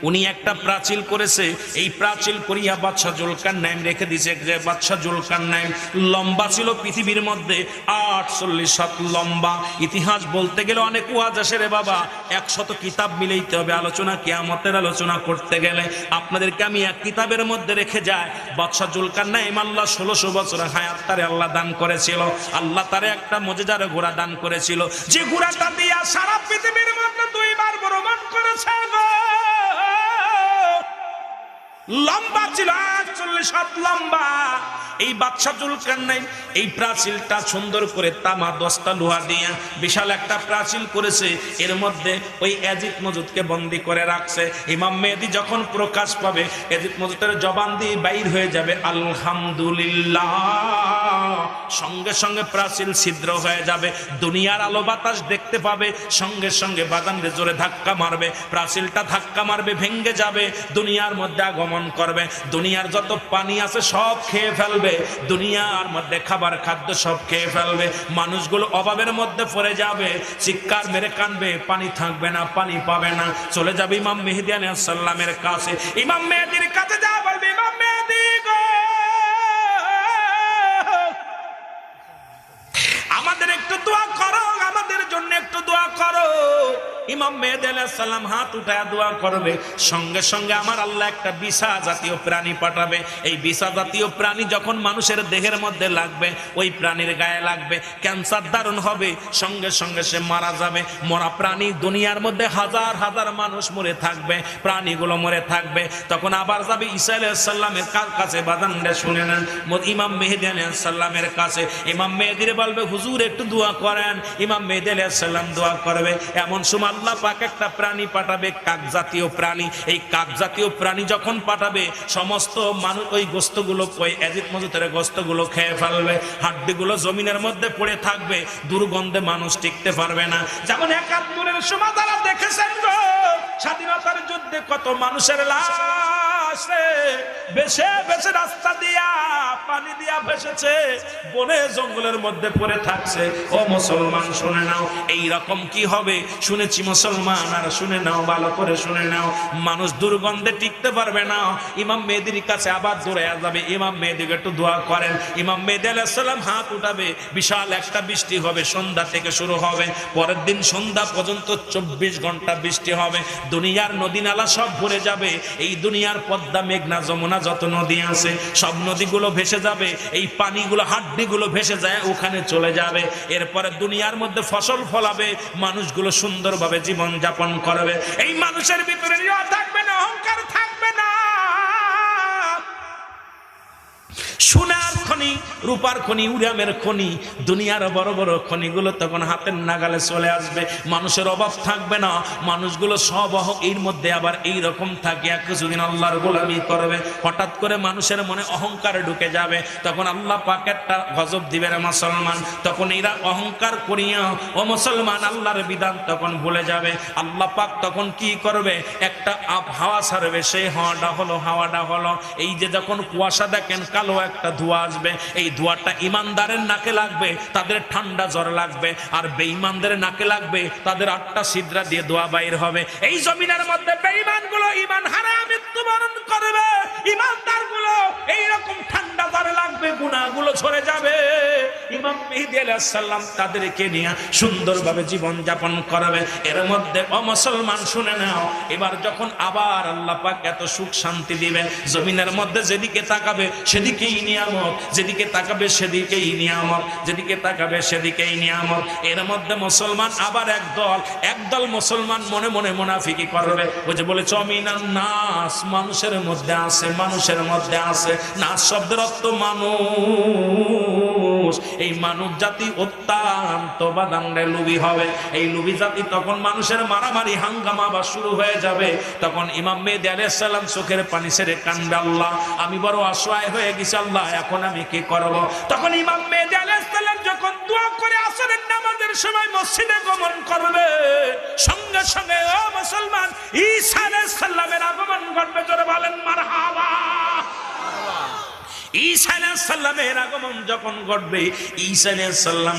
উনি একটা প্রাচীর করেছে। এই প্রাচীর করিয়া বাদশা জুলকারনাইন রেখে দিয়েছে। যে বাদশা জুলকারনাইন লম্বা ছিল পৃথিবীর মধ্যে 48 হাত লম্বা। ইতিহাস বলতে গেলে অনেক ওয়াজ আসে রে বাবা, 100 কিতাব মিলাইতে হবে আলোচনা, কিয়ামতের আলোচনা করতে গেলে। আপনাদেরকে আমি এক কিতাবের মধ্যে রেখে যাই। বাদশা জুলকারনাইন আল্লাহ 1600 বছর হায়াত তারে আল্লাহ দান করেছিল। আল্লাহ তারে একটা মুজিজার ঘোড়া দান করেছিল, যে ঘোড়াটা দিয়া সারা পৃথিবীর মধ্যে 2 বার ভ্রমণ করেছে। লম্বা ছিল 48 হাত লম্বা। এই বাদশা জুলকারনাইন এই প্রাচীরটা সুন্দর করে তামা 10টা লোহা দিয়ে বিশাল একটা প্রাচীর করেছে। এর মধ্যে ওই ইয়াজিদ মজুদকে বন্দী করে রাখছে। ইমাম মেহেদী যখন প্রকাশ পাবে, ইয়াজিদ মজুদের জবান দিয়ে বাইর হয়ে যাবে আলহামদুলিল্লাহ। সঙ্গে সঙ্গে প্রাচীর ছিদ্র হয়ে যাবে, দুনিয়ার আলো বাতাস দেখতে পাবে। সঙ্গে সঙ্গে বাগানে জোরে ধাক্কা মারবে, প্রাচীরটা ধাক্কা মারবে, ভেঙে যাবে, দুনিয়ার মধ্যে আগমন করবে। দুনিয়ার যত পানি আছে সব খেয়ে ফেলবে, দুনিয়ার মধ্যে খাবার খাদ্য সব খেয়ে ফেলবে। মানুষগুলো অভাবের মধ্যে পড়ে যাবে, চিৎকার মেরে কানবে, পানি থাকবে না, পানি পাবে না। চলে যাবে ইমাম মেহেদী আলাইহিস সালামের কাছে। ইমাম মেহেদীর কাছে যা বলবে, ইমাম মেহেদী গো, আমাদের একটু দোয়া করো, আমাদের জন্য একটু দোয়া করো। ইমাম মেহেদী আলাইহিস সালাম হাত উঠায় দোয়া করবে, সঙ্গে সঙ্গে আমার আল্লাহ একটা বিছা জাতীয় প্রাণী পাঠাবে। এই বিছা জাতীয় প্রাণী যখন মানুষের দেহের মধ্যে লাগবে, ওই প্রাণীর গায়ে লাগবে, ক্যান্সার ধারণ হবে, সঙ্গে সঙ্গে সে মারা যাবে। মরা প্রাণী, দুনিয়ার মধ্যে হাজার হাজার মানুষ মরে থাকবে, প্রাণীগুলো মরে থাকবে। তখন আবার যাবে ঈসা আলাইহিস সালামের কাছে, বাজানরা শুনে নেন, ইমাম মেহেদী আলাইহিস সালামের কাছে। ইমাম মেহেদীর বলবে, হুজুর একটু দোয়া করেন। ইমাম মেহেদী আলাইহিস সালাম দোয়া করবে। এমন সময় আল্লাহ পাক একটা প্রাণী পাঠাবে, কাক জাতীয় প্রাণী। এই কাক জাতীয় প্রাণী যখন পাঠাবে, সমস্ত মানুষ ওই গোস্তগুলো, ওই এজিদ মজুতের গোস্তগুলো খেয়ে ফেলবে, হাড্ডিগুলো জমিনের মধ্যে পড়ে থাকবে, দুর্গন্ধে মানুষ টিকতে পারবে না। যেমন ৭১-এর সময় তারা দেখেছেন গো, স্বাধীনতার যুদ্ধে কত মানুষের লাশ বেশে বেশে রাস্তা দিয়া পানি দিয়া ভেসেছে, বনে জঙ্গলের মধ্যে পড়ে থাকছে। ও মুসলমান শুনে নাও, এই রকম কি হবে শুনেছি মুসলমান, আর শুনে নাও, ভালো করে শুনে নাও, মানুষ দুর্গন্ধে টিকতে পারবে না। ইমাম মেহেদীর কাছে আবার দৌড়ে যাবে, ইমাম মেহেদীকে একটু দোয়া করেন। ইমাম মেহেদী আলাইহিস সালাম হাত উঠাবে, বিশাল একটা বৃষ্টি হবে, সন্ধ্যা থেকে শুরু হবে, পরের দিন সন্ধ্যা পর্যন্ত ২৪ ঘন্টা বৃষ্টি হবে। দুনিয়ার নদী নালা সব ভরে যাবে। এই দুনিয়ার পদ্মা, মেঘনা, যমুনা যত নদী আছে সব নদীগুলো ভেসে যাবে। এই পানিগুলো, হাড্ডিগুলো ভেসে যায় ওখানে চলে যাবে। এরপরে দুনিয়ার মধ্যে ফসল ফলাবে, মানুষগুলো সুন্দরভাবে জীবন যাপন করবে। এই মানুষের ভিতরে রিয়া থাকবে না, অহংকার থাকবে না। সোনার খনি, রূপার খনি, উরামের খনি, দুনিয়ার বড় বড় খনিগুলো তখন হাতের নাগালে চলে আসবে। মানুষের অভাব থাকবে না, মানুষগুলো সব এর মধ্যে আবার এই রকম থাকে, কিছুদিন আল্লাহর গোলামি করবে। হঠাৎ করে মানুষের মনে অহংকার ঢুকে যাবে, তখন আল্লাহ পাক একটা গজব দিবে রে মুসলমান। তখন এরা অহংকার করিয়া, ও মুসলমান, আল্লাহর বিধান তখন ভুলে যাবে। আল্লাহ পাক তখন কি করবে, একটা হাওয়া ছাড়বে। সেই হাওয়াটা হলো এই যে যখন কুয়াশা দেখেন, কালো একটা ধোঁয়া আসবে, এই ধোঁয়াটা ইমানদারের নাকে লাগবে, তাদের ঠান্ডা জ্বর লাগবে, আর বেঈমানদের নাকে লাগবে, তাদের ৮টা ছিদ্রা দিয়ে ধোঁয়া বাইর হবে। এই জমিনের মধ্যে বেঈমানগুলো ইমান হারায় মৃত্যুবরণ করবে, ইমানদারগুলো এইরকম ঠান্ডা জ্বর লাগবে, গুনাহগুলো ঝরে যাবে। ইমাম মেহেদী আলাইহিস সালাম তাদেরকে নিয়ে সুন্দরভাবে জীবন যাপন করবে। এর মধ্যে ও মুসলমান শুনে নাও, এবার যখন আবার আল্লাহ পাক এত সুখ শান্তি দিবে, জমিনের মধ্যে যেদিকে তাকাবে সেদিকেই নিয়ামত, যেদিকে তাকাবে সেদিকেই নিয়ামত, যেদিকে তাকাবে সেদিকেই নিয়ামত। এর মধ্যে মুসলমান আবার একদল মুসলমান মনে মনে মুনাফিকি করবে। ওই যে বলেছে অমিনান নাস, মানুষের মধ্যে আছে, মানুষের মধ্যে আছে। নাস শব্দের অর্থ মানুষ। এই মানব জাতি অত্যন্ত বাদান্ডে লুবি হবে। এই লুবি জাতি তখন মানুষের মারামারি হাঙ্গামা বা শুরু হয়ে যাবে। তখন ইমাম মেহেদী আলাইহিস সালাম চোখের পানি ছেড়ে কান্দবে, আল্লাহ আমি বড় অসহায় হয়ে গেছি, আল্লাহ এখন আমি কি করব। তখন ইমাম মেহেদী আলাইহিস সালাম যখন দোয়া করে আসরের নামাজের সময় মসজিদে গমন করবে, সঙ্গে সঙ্গে ও মুসলমান, ঈসা আলাইহিস সালামের আগমন ঘটবে। জোরে বলেন মারহাবা। ঈসা আলাইহিস সালামের আগমন যখন ঘটবে, ঈসা আলাইহিস সালাম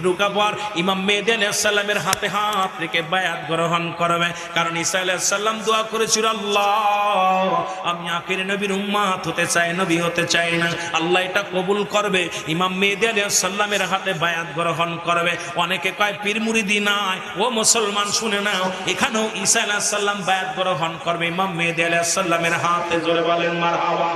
ঢুকা পর ইমাম মেহেদী আলাইহিস সালামের হাতে হাত রেখে বায়াত গ্রহণ করবে। কারণ ঈসা আলাইহিস সালাম দোয়া করেছিল, আল্লাহ আমি আখির নবীর উম্মত হতে চাই, নবী হতে চাই না। আল্লাহ এটা কবুল করবে। ইমাম মেহেদী আলাইহিস সালামের হাতে বায়াত গ্রহণ করবে। অনেকে কয় পীর মুরিদি নাই, ও মুসলমান শুনে নাও, এখানেও ঈসা আলাইহিস সালাম বায়াত গ্রহণ করবে ইমাম মেহেদী আলাইহিস সালামের হাতে। জোরে বলেন মারহাবা।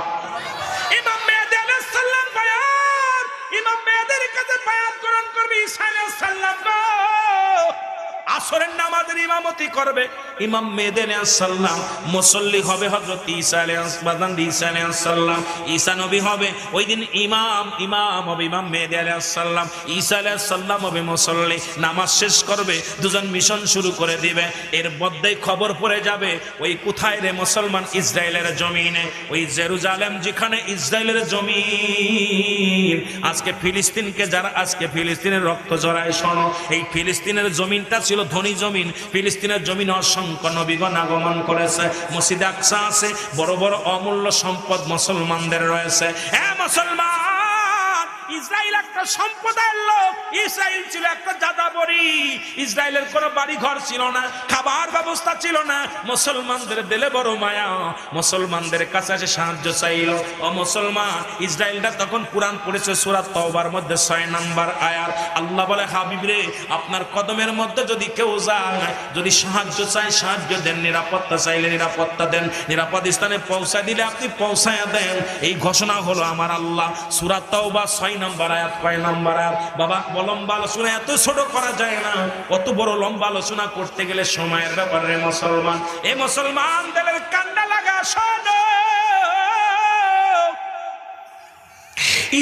আসরের নামাজের ইমামতি করবে ইমাম মেহেদী আলাইহিস সালাম। মুসল্লি হবে হযরত ঈসা আলাইহিস সালাম। ঈসা নবী হবে ওই দিন ইমাম হবে ইমাম মেহেদী আলাইহিস সালাম। ঈসা আলাইহিস সালাম হবে মুসল্লি। নামাজ শেষ করবে, দুজন মিশন শুরু করে দিবে। এর মধ্যেই খবর পড়ে যাবে, ওই কোথায় রে মুসলমান, ইসরায়েলের জমিনে, ওই জেরুজালেম যেখানে ইসরায়েলের জমিন। আজকে ফিলিস্তিনকে যারা আজকে ফিলিস্তিনের রক্ত জড়ায়, শোনো, এই ফিলিস্তিনের জমিনটা ছিল ধনী জমিন। ফিলিস্তিনের জমিন অসংখ্য নবীগণ আগমন করেছে। মসজিদ আকসা আছে, বড় বড় অমূল্য সম্পদ মুসলমানদের রয়েছে। হ্যাঁ মুসলমান, ইসরায়েল একটা একটা সম্প্রদায়ের লোক। ইসরায়েল ছিল একটা যাযাবরী, ইসরায়েলের কোনো বাড়ি ঘর ছিল না, খাবার ব্যবস্থা ছিল না। মুসলমানদের দিলে বড় মায়া, মুসলমানদের কাছে এসে সাহায্য চাইল। ও মুসলমান, ইসরায়েলটা তখন কুরআন পড়েছে সূরা তাওবার মধ্যে 6 নম্বর আয়াত। আল্লাহ বলে, হাবিব রে, আপনার কদমের মধ্যে যদি কেউ যায়, যদি সাহায্য চায় সাহায্য দেন, নিরাপত্তা চাইলে নিরাপত্তা দেন, নিরাপদ স্থানে পৌঁছায় দিলে আপনি পৌঁছায় দেন। এই ঘোষণা হলো আমার আল্লাহ। সূরা তাওবা 6 নম্বর আয়াত। 6 নম্বর আয়াত। বাবা, লম্বা আলোচনা এত ছোট করা যায় না, অত বড় লম্বা আলোচনা করতে গেলে সময়ের ব্যাপার রে মুসলমান। এই মুসলমানদের কান্না লাগা শোনো।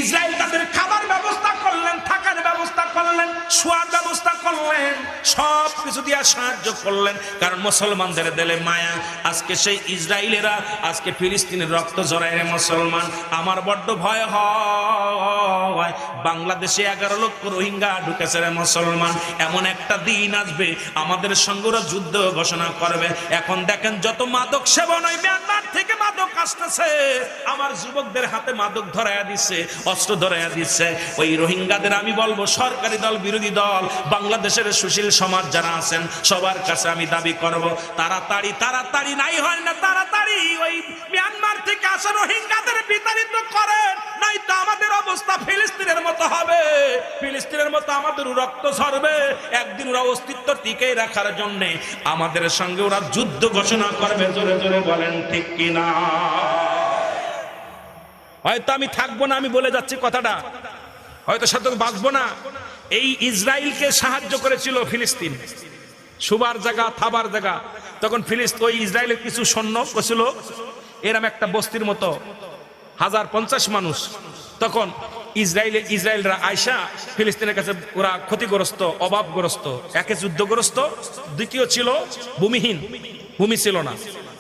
ইসরায়েল তাদের খাবার ব্যবস্থা করলেন, থাকার ব্যবস্থা করলেন, শোয়ার ব্যবস্থা করলেন, সব কিছু দিয়ে সাহায্য করলেন, কারণ মুসলমানদের দিলে মায়া। আজকে সেই ইসরায়েলেরা আজকে ফিলিস্তিনের রক্ত ঝরায় রে মুসলমান। আমার বড্ড ভয় হয়, বাংলাদেশে 11 লক্ষ রোহিঙ্গা ঢুকেছে রে মুসলমান। এমন একটা দিন আসবে আমাদের সঙ্গে ওরা যুদ্ধ ঘোষণা করবে। এখন দেখেন যত মাদক সেবন ওই মিয়ানমার থেকে মাদক আসতেছে, আমার যুবকদের হাতে মাদক ধরাইয়া দিচ্ছে, অস্ত্র ধরাইয়া দিচ্ছে। ওই রোহিঙ্গাদের আমি বলবো, সরকারি দল বিরোধী দল, বাংলাদেশের সুশীল সমাজ যারা আছেন সবার কাছে আমি দাবি করব, তাড়াতাড়ি নাই হয় না, তাড়াতাড়ি ওই মিয়ানমার থেকে আসা রোহিঙ্গাদের বিতাড়িত করেন, নয়তো আমাদের অবস্থা ফিলিস্তিনের মতো হবে। ফিলিস্তিনের মতো আমাদের রক্ত ঝরবে। একদিন ওরা অস্তিত্ব টিকে রাখার জন্য আমাদের সঙ্গে ওরা যুদ্ধ ঘোষণা করবে। জোরে জোরে বলেন ঠিক কিনা? হয়তো আমি থাকবো না, আমি বলে যাচ্ছি কথাটা, হয়তো সাথে বাঁচবো না। এই ইসরায়েলকে সাহায্য করেছিল ফিলিস্তিন, শুবার জায়গা, থাবার জায়গা। তখন ফিলিস্তিন ওই ইসরায়েলের কিছু সৈন্য ছিল, এরম একটা বস্তির মতো 1050 মানুষ। তখন ইসরায়েলরা আয়সা ফিলিস্তিনের কাছে, ওরা ক্ষতিগ্রস্ত, অভাবগ্রস্ত, একে যুদ্ধগ্রস্ত, দ্বিতীয় ছিল ভূমিহীন, ভূমি ছিল না।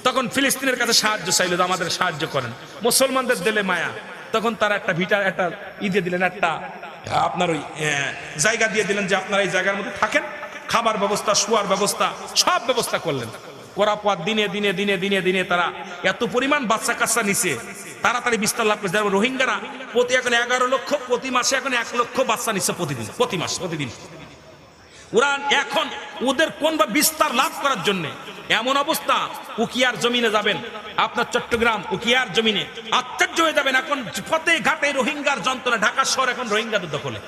তখন ফিলিস্তিনের কাছে সাহায্য চাইল, আমাদের সাহায্য করেন। মুসলমানদের দিলে মায়া, তখন তারা একটা ভিটার একটা দিয়ে দিলেন, একটা আপনার ওই জায়গা দিয়ে দিলেন যে আপনারা এই জায়গার মধ্যে থাকেন, খাবার ব্যবস্থা, শোয়ার ব্যবস্থা, সব ব্যবস্থা করলেন। করার পর দিনে দিনে দিনে দিনে দিনে তারা এত পরিমাণ বাচ্চা কাচ্চা নিছে, তাড়াতাড়ি বিস্তার লাভ করেছে। রোহিঙ্গারা প্রতি এখন 11 লক্ষ, প্রতি মাসে এখন 1 লক্ষ বাচ্চা নিচ্ছে প্রতিদিন, প্রতি মাস, প্রতিদিন। ওরা এখন ওদের কোন বা বিস্তার লাভ করার জন্য এমন অবস্থা, উকিয়ার জমিনে যাবেন, আপনার চট্টগ্রাম উকিয়ার জমিনে আশ্চর্য হয়ে যাবেন। এখন ফতে ঘাটে রোহিঙ্গার যন্ত্রণা, ঢাকা শহর এখন রোহিঙ্গাদের দখলে।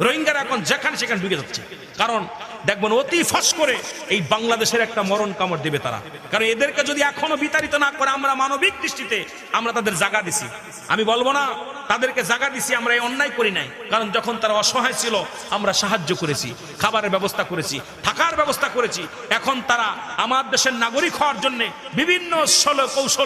রোহিঙ্গারা এখন যেখানে সেখানে ঢুকে যাচ্ছে, কারণ দেখবেন অতি ফস করে এই বাংলাদেশের একটা মরণ কামড় দেবে তারা। কারণ এদেরকে যদি এখনো বিতাড়িত না করে, আমরা মানবিক দৃষ্টিতে আমরা তাদের জায়গা দিছি, আমি বলবো না তাদেরকে জায়গা দিছি, আমরা এই অন্যায় করি নাই। কারণ যখন তারা অসহায় ছিল আমরা সাহায্য করেছি, খাবারের ব্যবস্থা করেছি, থাকার ব্যবস্থা করেছি। এখন তারা আমার দেশের নাগরিক হওয়ার জন্য বিভিন্ন কৌশলে